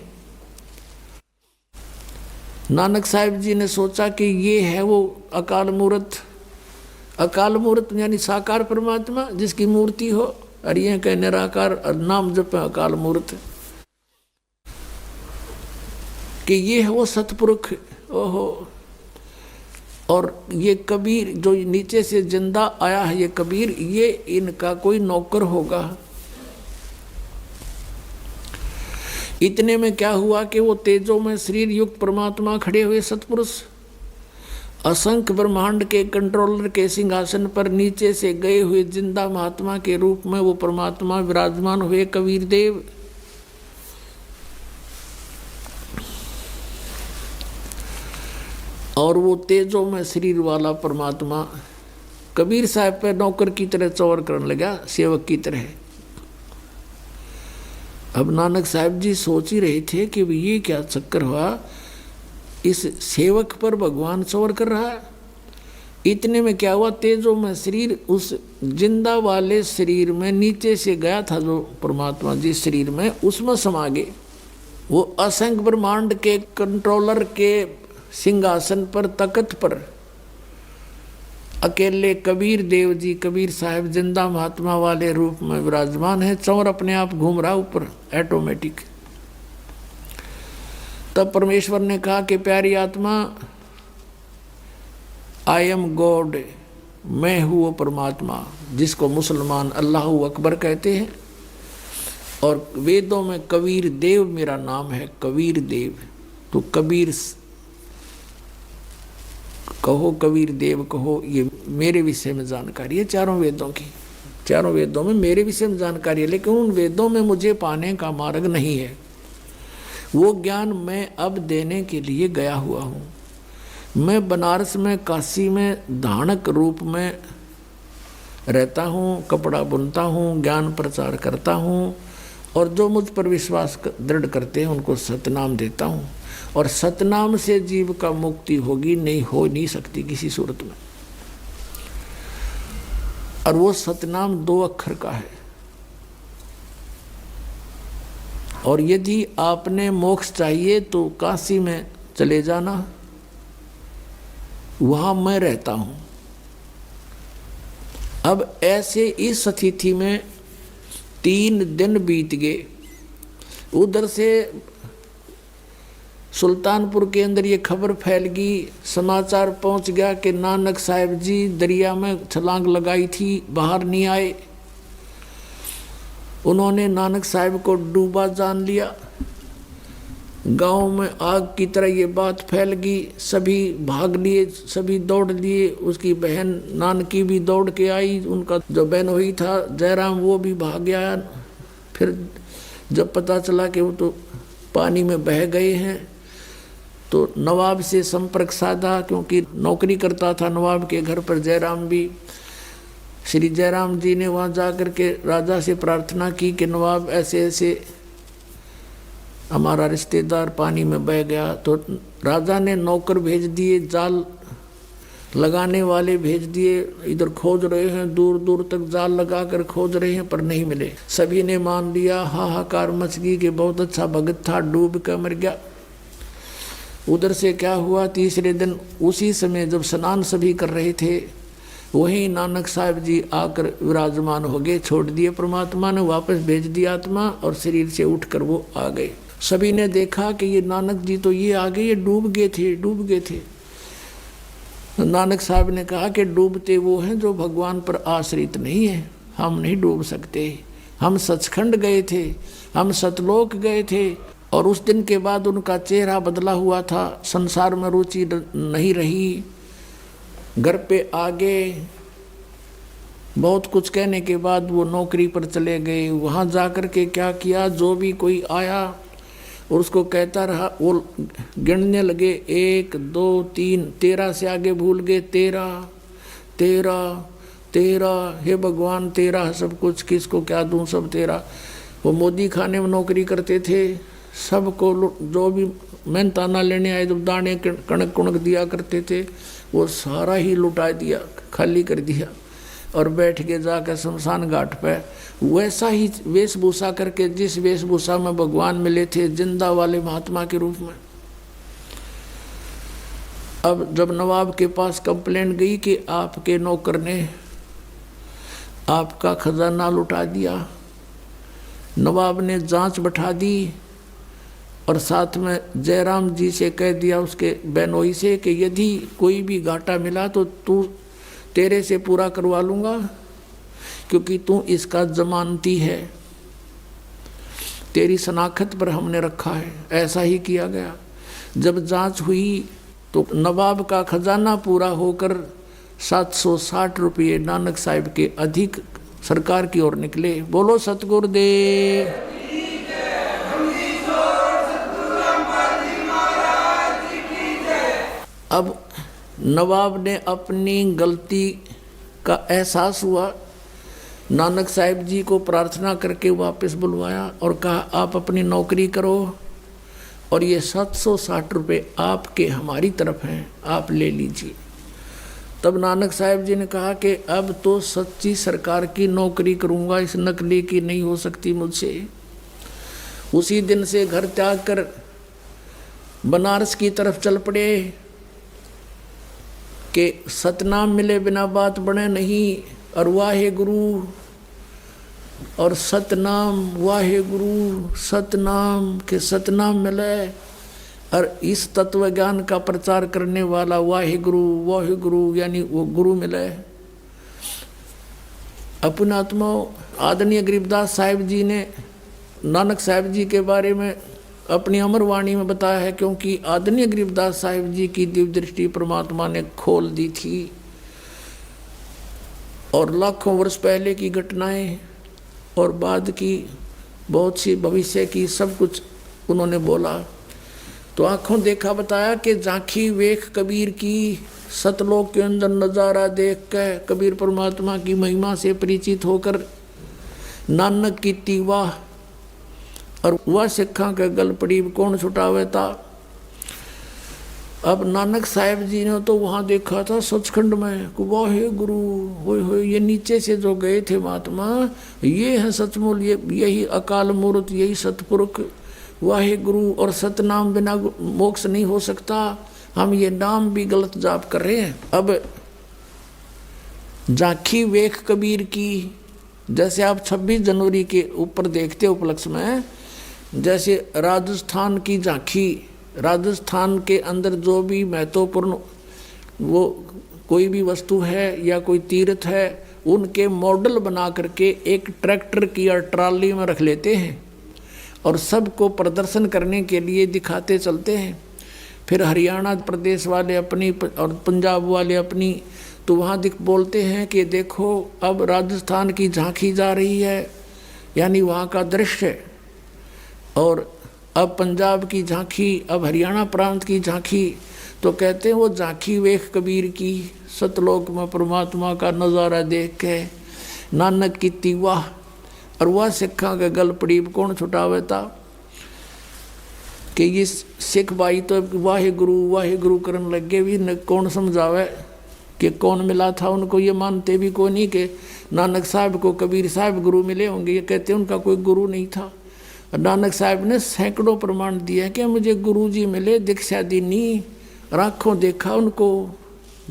नानक साहब जी ने सोचा कि ये है वो अकाल मूर्त, अकाल मूर्त यानी साकार परमात्मा जिसकी मूर्ति हो, और ये कह निराकार नाम जप अकाल मूर्त, कि ये है वो सतपुरुष। ओहो, और ये कबीर जो नीचे से जिंदा आया है, ये कबीर, ये इनका कोई नौकर होगा। इतने में क्या हुआ कि वो तेजों में शरीर युक्त परमात्मा खड़े हुए सतपुरुष असंख्य ब्रह्मांड के कंट्रोलर के सिंहासन पर नीचे से गए हुए जिंदा महात्मा के रूप में वो परमात्मा विराजमान हुए कबीर देव। और वो तेजों में शरीर वाला परमात्मा कबीर साहब पे नौकर की तरह चौर करने लगा, सेवक की तरह। अब नानक साहब जी सोच ही रहे थे कि ये क्या चक्कर हुआ, इस सेवक पर भगवान चौर कर रहा है। इतने में क्या हुआ, तेजों में शरीर उस जिंदा वाले शरीर में नीचे से गया था, जो परमात्मा जिस शरीर में, उसमें समा गए। वो असंख्य ब्रह्मांड के कंट्रोलर के सिंहासन पर, तख्त पर अकेले कबीर देव जी, कबीर साहब जिंदा महात्मा वाले रूप में विराजमान है। चौर अपने आप घूम रहा ऊपर ऑटोमेटिक। तब परमेश्वर ने कहा कि प्यारी आत्मा, आई एम गॉड, मैं हूँ वो परमात्मा, जिसको मुसलमान अल्लाह अकबर कहते हैं। और वेदों में कबीर देव मेरा नाम है, कबीर देव। तो कबीर कहो, कबीर देव कहो, ये मेरे विषय में जानकारी है चारों वेदों की। चारों वेदों में मेरे विषय में जानकारी है, लेकिन उन वेदों में मुझे पाने का मार्ग नहीं है। वो ज्ञान मैं अब देने के लिए गया हुआ हूँ। मैं बनारस में, काशी में धानक रूप में रहता हूँ, कपड़ा बुनता हूँ, ज्ञान प्रचार करता हूँ, और जो मुझ पर विश्वास दृढ़ करते हैं उनको सतनाम देता हूँ। और सतनाम से जीव का मुक्ति होगी, नहीं हो नहीं सकती किसी सूरत में। और वो सतनाम 2 अक्षर का है। और यदि आपने मोक्ष चाहिए तो काशी में चले जाना, वहां मैं रहता हूं। अब ऐसे इस स्थिति में 3 दिन बीत गए। उधर से सुल्तानपुर के अंदर ये खबर फैल गई, समाचार पहुंच गया कि नानक साहिब जी दरिया में छलांग लगाई थी, बाहर नहीं आए। उन्होंने नानक साहिब को डूबा जान लिया। गांव में आग की तरह ये बात फैल गई, सभी भाग लिए, सभी दौड़ लिए। उसकी बहन नानकी भी दौड़ के आई, उनका जो बहन हुई था जयराम वो भी भाग गया। फिर जब पता चला कि वो तो पानी में बह गए हैं, तो नवाब से संपर्क साधा, क्योंकि नौकरी करता था नवाब के घर पर जयराम भी। श्री जयराम जी ने वहाँ जा कर के राजा से प्रार्थना की कि नवाब ऐसे ऐसे हमारा रिश्तेदार पानी में बह गया। तो राजा ने नौकर भेज दिए, जाल लगाने वाले भेज दिए, इधर खोज रहे हैं, दूर दूर तक जाल लगा कर खोज रहे हैं, पर नहीं मिले। सभी ने मान लिया, हाहाकार मच गई कि बहुत अच्छा भगत था, डूब कर मर गया। उधर से क्या हुआ, तीसरे दिन उसी समय जब स्नान सभी कर रहे थे, वहीं नानक साहिब जी आकर विराजमान हो गए। छोड़ दिए परमात्मा ने, वापस भेज दिया आत्मा, और शरीर से उठकर वो आ गए। सभी ने देखा कि ये नानक जी तो ये आ गए, ये डूब गए थे। नानक साहब ने कहा कि डूबते वो हैं जो भगवान पर आश्रित नहीं है, हम नहीं डूब सकते। हम सचखंड गए थे, हम सतलोक गए थे, और उस दिन के बाद उनका चेहरा बदला हुआ था। संसार में रुचि नहीं रही, घर पे आ गए। बहुत कुछ कहने के बाद वो नौकरी पर चले गए। वहाँ जाकर के क्या किया, जो भी कोई आया और उसको कहता रहा, वो गिनने लगे, 1 2 3, 13 से आगे भूल गए। 13, हे भगवान 13 सब कुछ, किसको क्या दूं, सब 13। वो मोदी खाने में नौकरी करते थे, सबको जो भी मेहनताना लेने आए, जब दाने कणक कुणक दिया करते थे, वो सारा ही लुटा दिया, खाली कर दिया, और बैठ के जाकर शमशान घाट पे वैसा ही वेशभूषा करके, जिस वेशभूषा में भगवान मिले थे, जिंदा वाले महात्मा के रूप में। अब जब नवाब के पास कंप्लेंट गई कि आपके नौकर ने आपका खजाना लुटा दिया, नवाब ने जांच बैठा दी, और साथ में जयराम जी से कह दिया, उसके बहनोई से, कि यदि कोई भी घाटा मिला तो तू तेरे से पूरा करवा लूँगा, क्योंकि तू इसका जमानती है, तेरी शनाख्त पर हमने रखा है। ऐसा ही किया गया। जब जांच हुई तो नवाब का खजाना पूरा होकर 760 रुपये नानक साहिब के अधिक सरकार की ओर निकले। बोलो सतगुरुदेव। अब नवाब ने अपनी गलती का एहसास हुआ, नानक साहिब जी को प्रार्थना करके वापस बुलवाया और कहा, आप अपनी नौकरी करो और ये 760 रुपये आपके हमारी तरफ हैं, आप ले लीजिए। तब नानक साहिब जी ने कहा कि अब तो सच्ची सरकार की नौकरी करूँगा, इस नकली की नहीं हो सकती मुझसे। उसी दिन से घर त्याग कर बनारस की तरफ चल पड़े कि सतनाम मिले बिना बात बने नहीं, और वाहे गुरु और सतनाम, वाहे गुरु सतनाम के सतनाम मिले, और इस तत्व ज्ञान का प्रचार करने वाला वाहिगुरु यानी वो गुरु मिला है। अपने आत्मा आदरणीय गरीबदास साहिब जी ने नानक साहिब जी के बारे में अपनी अमर वाणी में बताया है, क्योंकि आदरणीय गरीबदास साहिब जी की दिव्य दृष्टि परमात्मा ने खोल दी थी और लाखों वर्ष पहले की घटनाएं और बाद की बहुत सी भविष्य की सब कुछ उन्होंने बोला। तो आँखों देखा बताया कि झांकी वेख कबीर की, सतलोक के अंदर नज़ारा देख कर कबीर परमात्मा की महिमा से परिचित होकर नानक की तीवा और वह सिखा के गल पड़ी कौन छुटावे था। अब नानक साहिब जी ने तो वहाँ देखा था सचखंड में, वाहे गुरु हो ये नीचे से जो गए थे महात्मा, ये है सचमुच, यही अकाल मूर्त, यही सतपुरुष वाहे गुरु। और सतनाम बिना मोक्ष नहीं हो सकता, हम ये नाम भी गलत जाप कर रहे हैं। अब झांकी वेख कबीर की, जैसे आप 26 जनवरी के ऊपर देखते उपलक्ष्य में, जैसे राजस्थान की झांकी, राजस्थान के अंदर जो भी महत्वपूर्ण वो कोई भी वस्तु है या कोई तीर्थ है, उनके मॉडल बना करके एक ट्रैक्टर की या ट्राली में रख लेते हैं और सबको प्रदर्शन करने के लिए दिखाते चलते हैं। फिर हरियाणा प्रदेश वाले अपनी और पंजाब वाले अपनी, तो वहाँ बोलते हैं कि देखो अब राजस्थान की झांकी जा रही है, यानी वहाँ का दृश्य, और अब पंजाब की झांकी, अब हरियाणा प्रांत की झांकी। तो कहते हैं वो झांकी वेख कबीर की, सतलोक में परमात्मा का नज़ारा देख के नानक की तीवा और वह सिखा के गल पड़ी कौन छुटावे था। कि ये सिख भाई तो वाहे गुरु करने लगे भी न कौन समझावे कि कौन मिला था उनको। ये मानते भी को नहीं कि नानक साहब को कबीर साहब गुरु मिले होंगे, ये कहते उनका कोई गुरु नहीं था। नानक साहब ने सैकड़ों प्रमाण दिया कि मुझे गुरु जी मिले, दीक्षा दी नहीं, आँखों देखा उनको,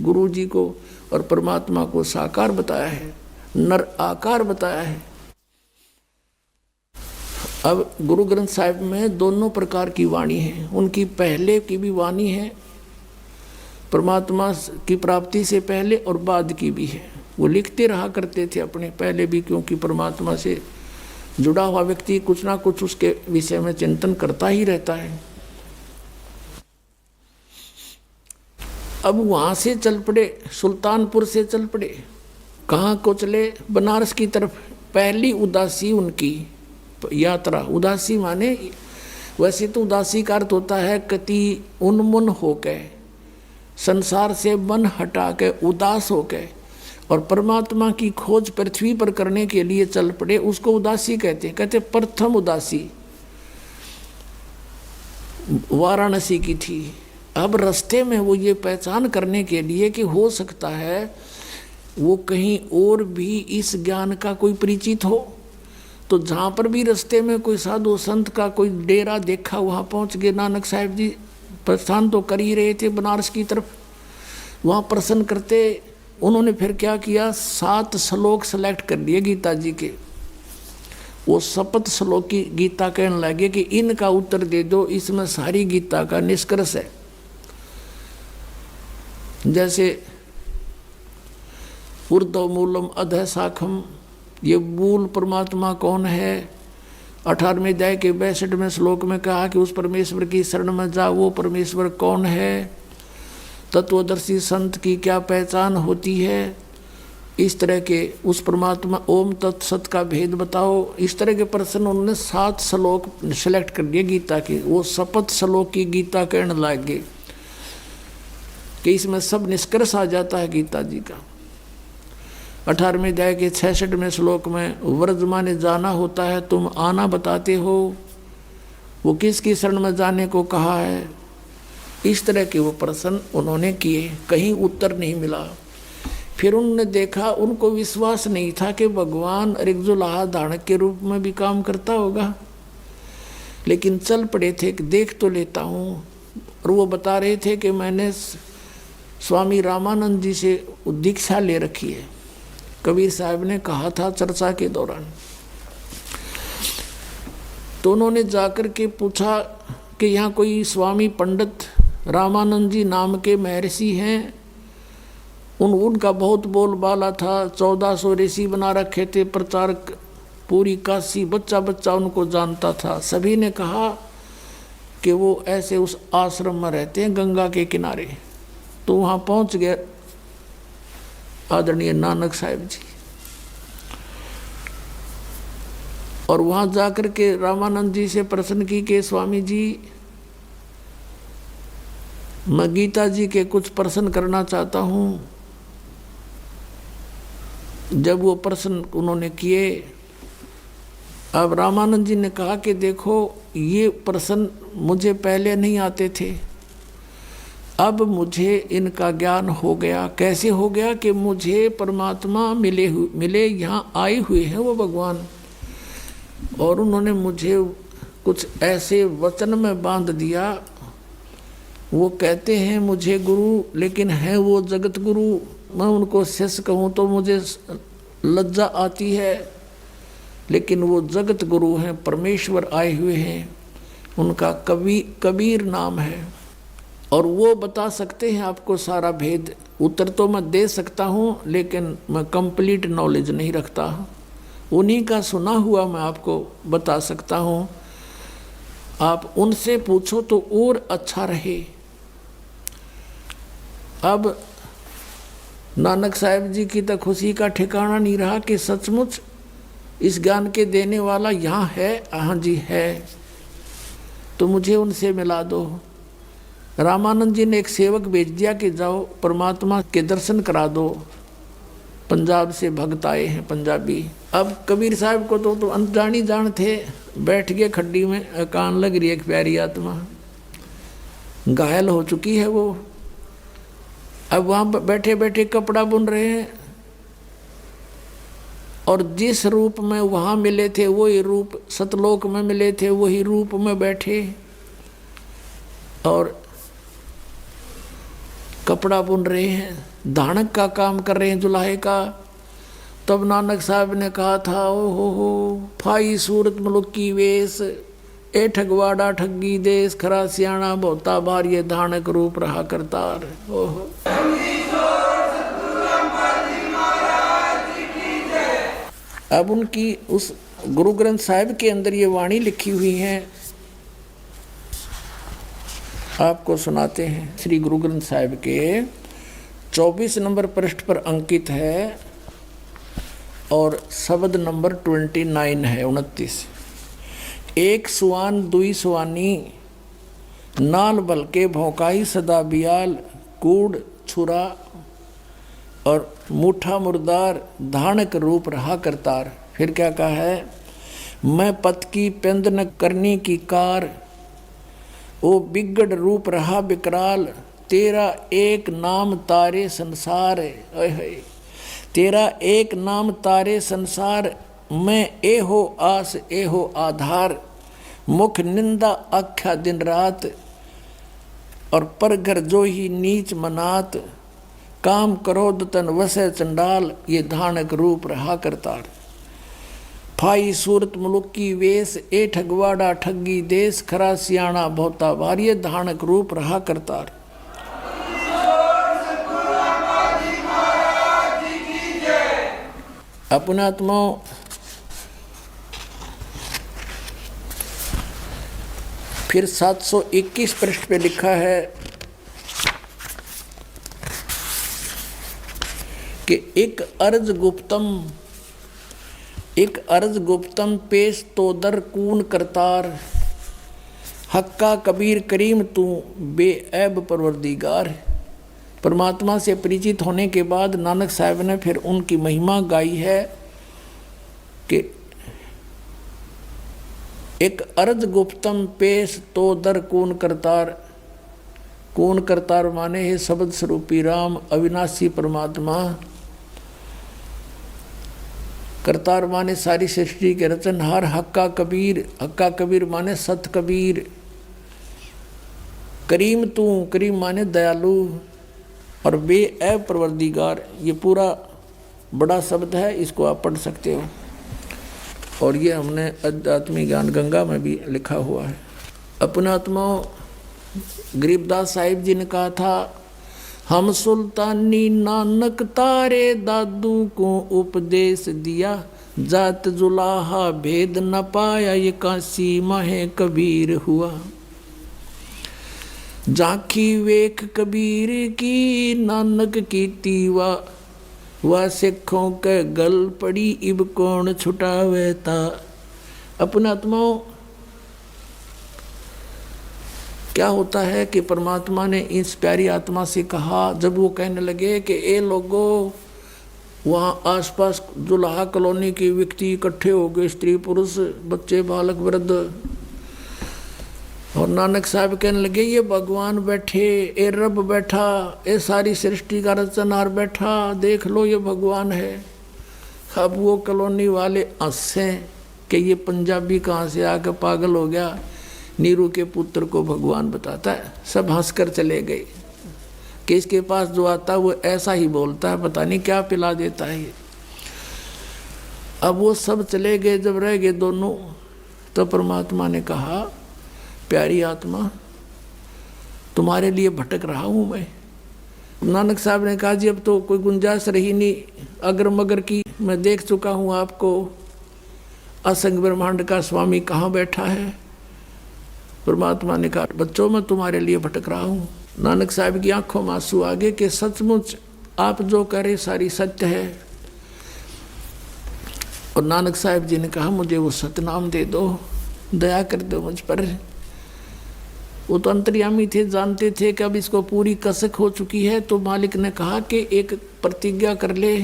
गुरु जी को, और परमात्मा को साकार बताया है, नर आकार बताया है। अब गुरु ग्रंथ साहिब में दोनों प्रकार की वाणी है। उनकी पहले की भी वाणी है, परमात्मा की प्राप्ति से पहले और बाद की भी है। वो लिखते रहा करते थे अपने पहले भी, क्योंकि परमात्मा से जुड़ा हुआ व्यक्ति कुछ ना कुछ उसके विषय में चिंतन करता ही रहता है। अब वहाँ से चल पड़े, सुल्तानपुर से चल पड़े, कहाँ को चले? बनारस की तरफ। पहली उदासी उनकी यात्रा, उदासी माने वैसे तो उदासी का अर्थ होता है कति उन्मुन होके, संसार से मन हटा के उदास होके, और परमात्मा की खोज पृथ्वी पर करने के लिए चल पड़े, उसको उदासी कहते हैं। कहते प्रथम उदासी वाराणसी की थी। अब रास्ते में वो ये पहचान करने के लिए कि हो सकता है वो कहीं और भी इस ज्ञान का कोई परिचित हो, तो जहाँ पर भी रास्ते में कोई साधु संत का कोई डेरा देखा वहाँ पहुँच गए। नानक साहिब जी प्रस्थान तो कर ही रहे थे बनारस की तरफ, वहाँ प्रसन्न करते उन्होंने फिर क्या किया, 7 श्लोक सेलेक्ट कर लिए गीता जी के। वो शपथ श्लोक की गीता कहने लगे कि इनका उत्तर दे दो, इसमें सारी गीता का निष्कर्ष है। जैसे ऊर्ध्व मूलम अधः शाखम, ये मूल परमात्मा कौन है। 18वें अध्याय के 62वें श्लोक में कहा कि उस परमेश्वर की शरण में जा, वो परमेश्वर कौन है। तत्वदर्शी संत की क्या पहचान होती है, इस तरह के उस परमात्मा ओम तत्सत का भेद बताओ। इस तरह के प्रश्न उन्होंने 7 श्लोक सिलेक्ट कर लिए गीता के। वो शपथ श्लोक की गीता कहने लगे कि इसमें सब निष्कर्ष आ जाता है गीता जी का। 18वें अध्याय के 66वें श्लोक में व्रज माने जाना होता है, तुम आना बताते हो, वो किसकी शरण में जाने को कहा है। इस तरह के वो प्रश्न उन्होंने किए, कहीं उत्तर नहीं मिला। फिर उन्होंने देखा, उनको विश्वास नहीं था कि भगवान रिगजुलाहा धारक के रूप में भी काम करता होगा, लेकिन चल पड़े थे कि देख तो लेता हूँ। और वो बता रहे थे कि मैंने स्वामी रामानंद जी से दीक्षा ले रखी है, कबीर साहब ने कहा था चर्चा के दौरान। तो उन्होंने जाकर के पूछा कि यहाँ कोई स्वामी पंडित रामानंद जी नाम के महर्षि हैं, उनका बहुत बोलबाला था, 1400 ऋषि बना रखे थे, प्रचारक पूरी काशी बच्चा बच्चा उनको जानता था। सभी ने कहा कि वो ऐसे उस आश्रम में रहते हैं गंगा के किनारे। तो वहाँ पहुँच गए आदरणीय नानक साहिब जी, और वहाँ जाकर के रामानंद जी से प्रश्न की कि स्वामी जी, मैं गीता जी के कुछ प्रश्न करना चाहता हूँ। जब वो प्रश्न उन्होंने किए, अब रामानंद जी ने कहा कि देखो, ये प्रश्न मुझे पहले नहीं आते थे, अब मुझे इनका ज्ञान हो गया। कैसे हो गया कि मुझे परमात्मा मिले यहाँ आए हुए हैं वो भगवान, और उन्होंने मुझे कुछ ऐसे वचन में बांध दिया। वो कहते हैं मुझे गुरु, लेकिन हैं वो जगत गुरु। मैं उनको शिष्य कहूँ तो मुझे लज्जा आती है, लेकिन वो जगत गुरु हैं, परमेश्वर आए हुए हैं। उनका कबीर नाम है, और वो बता सकते हैं आपको सारा भेद। उत्तर तो मैं दे सकता हूँ, लेकिन मैं कंप्लीट नॉलेज नहीं रखता। उन्हीं का सुना हुआ मैं आपको बता सकता हूँ। आप उनसे पूछो तो और अच्छा रहे। अब नानक साहिब जी की तो खुशी का ठिकाना नहीं रहा कि सचमुच इस ज्ञान के देने वाला यहाँ है। हाँ जी है, तो मुझे उनसे मिला दो। रामानंद जी ने एक सेवक भेज दिया कि जाओ परमात्मा के दर्शन करा दो। पंजाब से भक्त आए हैं, पंजाबी। अब कबीर साहब को तो अनजानी जान थे, बैठ गए खड्डी में, कान लग रही है, एक प्यारी आत्मा घायल हो चुकी है वो। अब वहाँ बैठे बैठे कपड़ा बुन रहे हैं, और जिस रूप में वहाँ मिले थे वही रूप सतलोक में मिले थे, वही रूप में बैठे और कपड़ा बुन रहे हैं, धानक का काम कर रहे हैं, जुलाहे का। तब नानक साहब ने कहा था, ओ हो फाई सूरत मुल्क की वेश, ए ठगवाड़ा ठगी देश, खरा सियाणा बहुता बार, ये धानक रूप रहा करतार। ओहो अब उनकी उस गुरु ग्रंथ साहिब के अंदर ये वाणी लिखी हुई है, आपको सुनाते हैं। श्री गुरु ग्रंथ साहिब के 24 नंबर पृष्ठ पर अंकित है, और शब्द नंबर 29 है, 29। एक सुआन दुई सुआनी, नाल बल के भौकाई सदा बियाल, कूड़ छुरा और मूठा मुर्दार, धानक रूप रहा करतार। फिर क्या कहा है, मैं पत की पेंद न करनी की कार, ओ बिगड़ रूप रहा बिकराल, तेरा एक नाम तारे संसार। तेरा एक नाम तारे संसार, मैं ए हो आस ए हो आधार, मुख निंदा आख्या दिन रात, और पर घर जो ही नीच मनात, काम क्रोध तन वसे चंडाल, ये धानक रूप रहा करतार। फाई सूरत मुल्क की वेश, ए ठगवाड़ा ठगी देश, खरा सियाणा बहुता बार, ये धानक रूप रहा करतार। अपने आत्माओं, फिर 721 पृष्ठ पे लिखा है कि एक अर्ज गुप्तम पेश तो दर कून करतार, हक्का कबीर करीम तू बेऐब परवरदिगार। परमात्मा से परिचित होने के बाद नानक साहब ने फिर उनकी महिमा गाई है कि एक अर्ज गुप्तम पेश तो दर कून करतार। कून करतार माने है शब्द स्वरूपी राम, अविनाशी परमात्मा। करतार माने सारी सृष्टि के रचनहार। हक्का कबीर माने सत कबीर। करीम तू, करीम माने दयालु, और बेऐब परवरदिगार। ये पूरा बड़ा शब्द है, इसको आप पढ़ सकते हो, और ये हमने आध्यात्मिक ज्ञान गंगा में भी लिखा हुआ है। अपने आत्मा गरीबदास साहिब जी ने कहा था, हम सुल्तानी नानक तारे दादू को उपदेश दिया, जात जुलाहा भेद न पाया ये काशी माहे कबीर हुआ। झांकी वेख कबीर की नानक की तीवा, वह सिखों के गल पड़ी इब कौन छुटावे ता। अपने आत्माओं क्या होता है कि परमात्मा ने इस प्यारी आत्मा से कहा, जब वो कहने लगे कि ए लोगों, वहाँ आसपास जुलाहा कॉलोनी के व्यक्ति इकट्ठे हो गए, स्त्री पुरुष बच्चे बालक वृद्ध, और नानक साहब कहने लगे ये भगवान बैठे, ए रब बैठा, ए सारी सृष्टि का रचनहार बैठा, देख लो ये भगवान है। अब वो कॉलोनी वाले हंसे कि ये पंजाबी कहाँ से आकर पागल हो गया, नीरू के पुत्र को भगवान बताता है। सब हंसकर चले गए कि इसके पास जो आता है वो ऐसा ही बोलता है, पता नहीं क्या पिला देता है ये। अब वो सब चले गए, जब रह गए दोनों, तो परमात्मा ने कहा, प्यारी आत्मा तुम्हारे लिए भटक रहा हूँ मैं। नानक साहब ने कहा, जी अब तो कोई गुंजाइश रही नहीं अगर मगर की, मैं देख चुका हूँ आपको, असंग ब्रह्मांड का स्वामी कहाँ बैठा है। परमात्मा ने कहा, बच्चों मैं तुम्हारे लिए भटक रहा हूँ। नानक साहब की आंखों में आंसू आ गए कि सचमुच आप जो करे सारी सत्य है। और नानक साहब जी ने कहा, मुझे वो सतनाम दे दो, दया कर दो मुझ पर। वो तो अंतर्यामी थे, जानते थे कि अब इसको पूरी कसक हो चुकी है। तो मालिक ने कहा कि एक प्रतिज्ञा कर ले,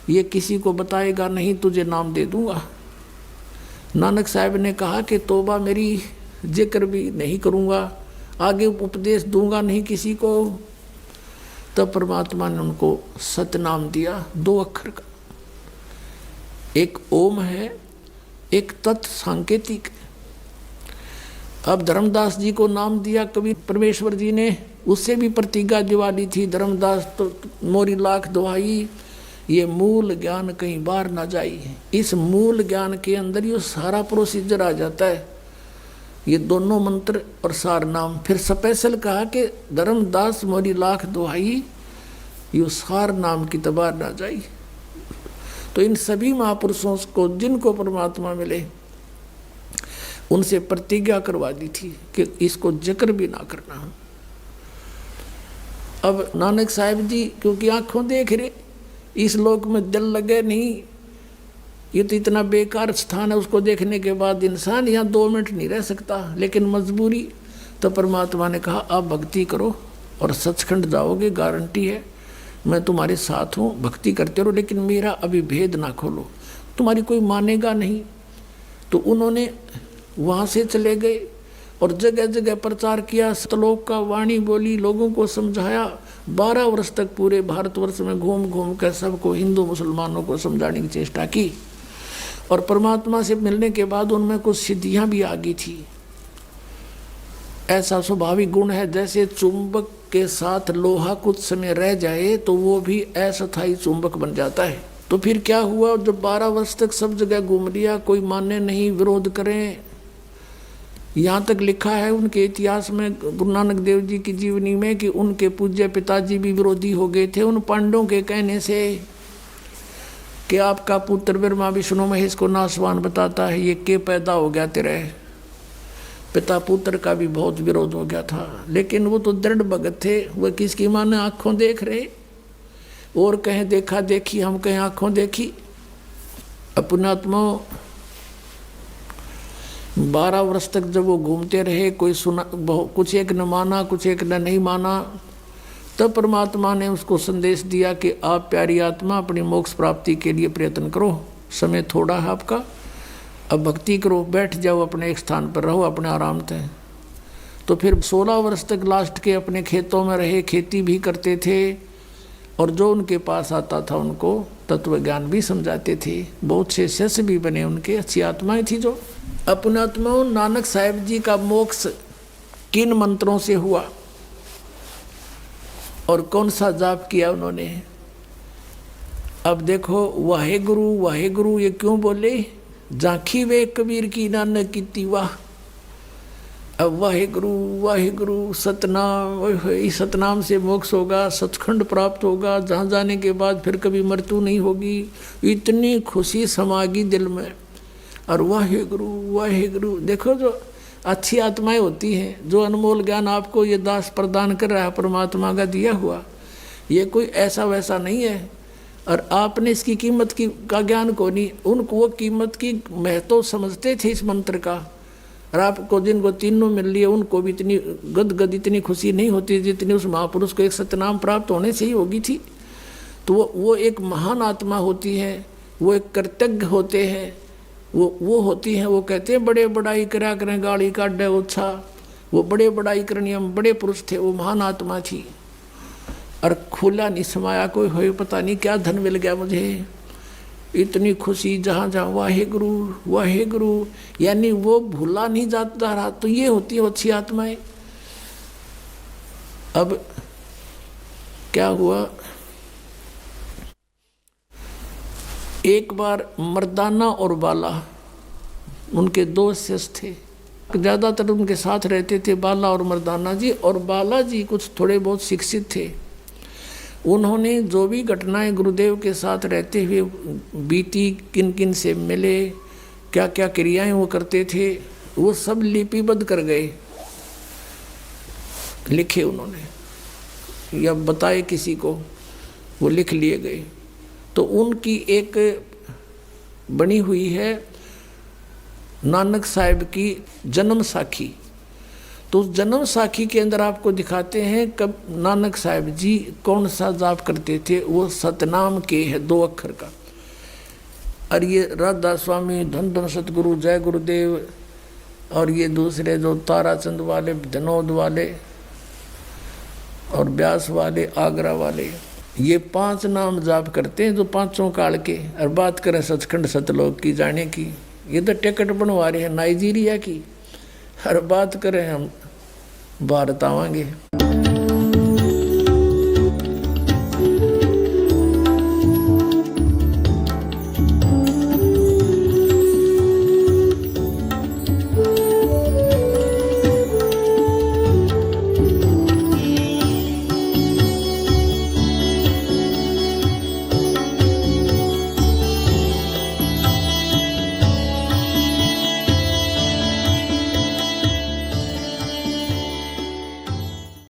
ये किसी को बताएगा नहीं, तुझे नाम दे दूंगा। नानक साहब ने कहा कि तौबा, मेरी जिक्र भी नहीं करूंगा, आगे उपदेश दूंगा नहीं किसी को। तब परमात्मा ने उनको सतनाम दिया, 2 अक्षर का, एक ओम है, एक तत् सांकेतिक। अब धर्मदास जी को नाम दिया कभी परमेश्वर जी ने, उससे भी प्रतिज्ञा दिवा दी थी, धर्मदास तो मोरी लाख दुहाई, ये मूल ज्ञान कहीं बाहर ना जाई। इस मूल ज्ञान के अंदर ये सारा प्रोसीजर आ जाता है, ये दोनों मंत्र और सार नाम। फिर स्पेशल कहा कि धर्मदास मोरी लाख दुहाई, ये सार नाम की तबार ना जाई। तो इन सभी महापुरुषों को जिनको परमात्मा मिले, उनसे प्रतिज्ञा करवा दी थी कि इसको जिक्र भी ना करना। अब नानक साहिब जी क्योंकि आंखों देख रहे, इस लोक में दिल लगे नहीं, ये तो इतना बेकार स्थान है, उसको देखने के बाद इंसान यहाँ 2 मिनट नहीं रह सकता, लेकिन मजबूरी। तो परमात्मा ने कहा, आप भक्ति करो और सचखंड जाओगे, गारंटी है, मैं तुम्हारे साथ हूँ, भक्ति करते रहो, लेकिन मेरा अभी भेद ना खोलो, तुम्हारी कोई मानेगा नहीं। तो उन्होंने वहाँ से चले गए और जगह जगह प्रचार किया, सतलोक का वाणी बोली, लोगों को समझाया। 12 वर्ष तक पूरे भारतवर्ष में घूम घूम कर सबको, हिंदू मुसलमानों को समझाने की चेष्टा की। और परमात्मा से मिलने के बाद उनमें कुछ सिद्धियां भी आ गई थी। ऐसा स्वाभाविक गुण है, जैसे चुंबक के साथ लोहा कुछ समय रह जाए तो वो भी अस्थायी चुंबक बन जाता है। तो फिर क्या हुआ, जब 12 वर्ष तक सब जगह घूम लिया, कोई माने नहीं, विरोध करें। यहाँ तक लिखा है उनके इतिहास में, गुरु नानक देव जी की जीवनी में, कि उनके पूज्य पिताजी भी विरोधी हो गए थे उन पांडवों के कहने से कि आपका पुत्र ब्रह्मा विष्णु महेश को नासवान बताता है, ये के पैदा हो गया तेरे। पिता पुत्र का भी बहुत विरोध हो गया था, लेकिन वो तो दृढ़ भगत थे, वह किसकी माने आंखों देख रहे, और कहें देखा देखी, हम कहें आंखों देखी। अपना आत्मा 12 वर्ष तक जब वो घूमते रहे, कोई सुना, कुछ एक न माना, कुछ एक न नहीं माना। तब परमात्मा ने उसको संदेश दिया कि आप प्यारी आत्मा अपनी मोक्ष प्राप्ति के लिए प्रयत्न करो, समय थोड़ा है आपका, अब भक्ति करो, बैठ जाओ अपने एक स्थान पर, रहो अपने आराम से। तो फिर 16 वर्ष तक लास्ट के अपने खेतों में रहे, खेती भी करते थे, और जो उनके पास आता था उनको तत्व ज्ञान भी समझाते थे। बहुत से शिष्य भी बने उनके, अच्छी आत्माएं थी। जो अपने आत्माओं, नानक साहिब जी का मोक्ष किन मंत्रों से हुआ और कौन सा जाप किया उन्होंने। अब देखो, वाहे गुरु ये क्यों बोले, झांकी वे कबीर की नानक की तीवा। अब वाहिगुरु वाहिगुरु सतनाम, इस सतनाम से मोक्ष होगा, सचखंड प्राप्त होगा, जहाँ जाने के बाद फिर कभी मृत्यु नहीं होगी। इतनी खुशी समागी दिल में। और वाहिगुरु वाहिगुरु, देखो जो अच्छी आत्माएं होती हैं, जो अनमोल ज्ञान आपको ये दास प्रदान कर रहा है परमात्मा का दिया हुआ, ये कोई ऐसा वैसा नहीं है। और आपने इसकी कीमत की का ज्ञान को नहीं, उनको वो कीमत की महत्व समझते थे इस मंत्र का। और आपको जिनको तीनों मिल लिए उनको भी इतनी गदगद इतनी खुशी नहीं होती जितनी उस महापुरुष को एक सतनाम प्राप्त होने से ही होगी थी। तो वो एक महान आत्मा होती है, वो एक कृतज्ञ होते हैं, वो होती हैं। वो कहते हैं बड़े बड़ाई करा करें गाड़ी काटे ओछा, वो बड़े बड़ाई करनी, हम बड़े पुरुष थे, वो महान आत्मा थी। और खुला नहीं समाया कोई हो, पता नहीं क्या धन मिल गया मुझे, इतनी खुशी जहाँ जहाँ वाहिगुरु वाहिगुरु, यानी वो भूला नहीं जाता रहा। तो ये होती है अच्छी आत्माएं। अब क्या हुआ, एक बार मर्दाना और बाला उनके दो शिष्य थे, ज़्यादातर उनके साथ रहते थे बाला और मर्दाना जी। और बाला जी कुछ थोड़े बहुत शिक्षित थे। उन्होंने जो भी घटनाएं गुरुदेव के साथ रहते हुए बीती, किन किन से मिले, क्या क्या क्रियाएं वो करते थे, वो सब लिपिबद्ध कर गए, लिखे उन्होंने या बताए किसी को, वो लिख लिए गए। तो उनकी एक बनी हुई है नानक साहिब की जन्म साखी। तो उस जन्म साखी के अंदर आपको दिखाते हैं कब नानक साहिब जी कौन सा जाप करते थे। वो सतनाम के है 2 अक्षर का। और ये राधा स्वामी, धन धन सतगुरु, जय गुरुदेव, और ये दूसरे जो ताराचंद वाले, विनोद वाले और व्यास वाले, आगरा वाले, ये 5 नाम जाप करते हैं जो 5 काल के। और बात करें सचखंड सतलोक की जाने की, ये तो टिकट बनवा रहे हैं नाइजीरिया की। हर बात करें हम भारत आवांगे।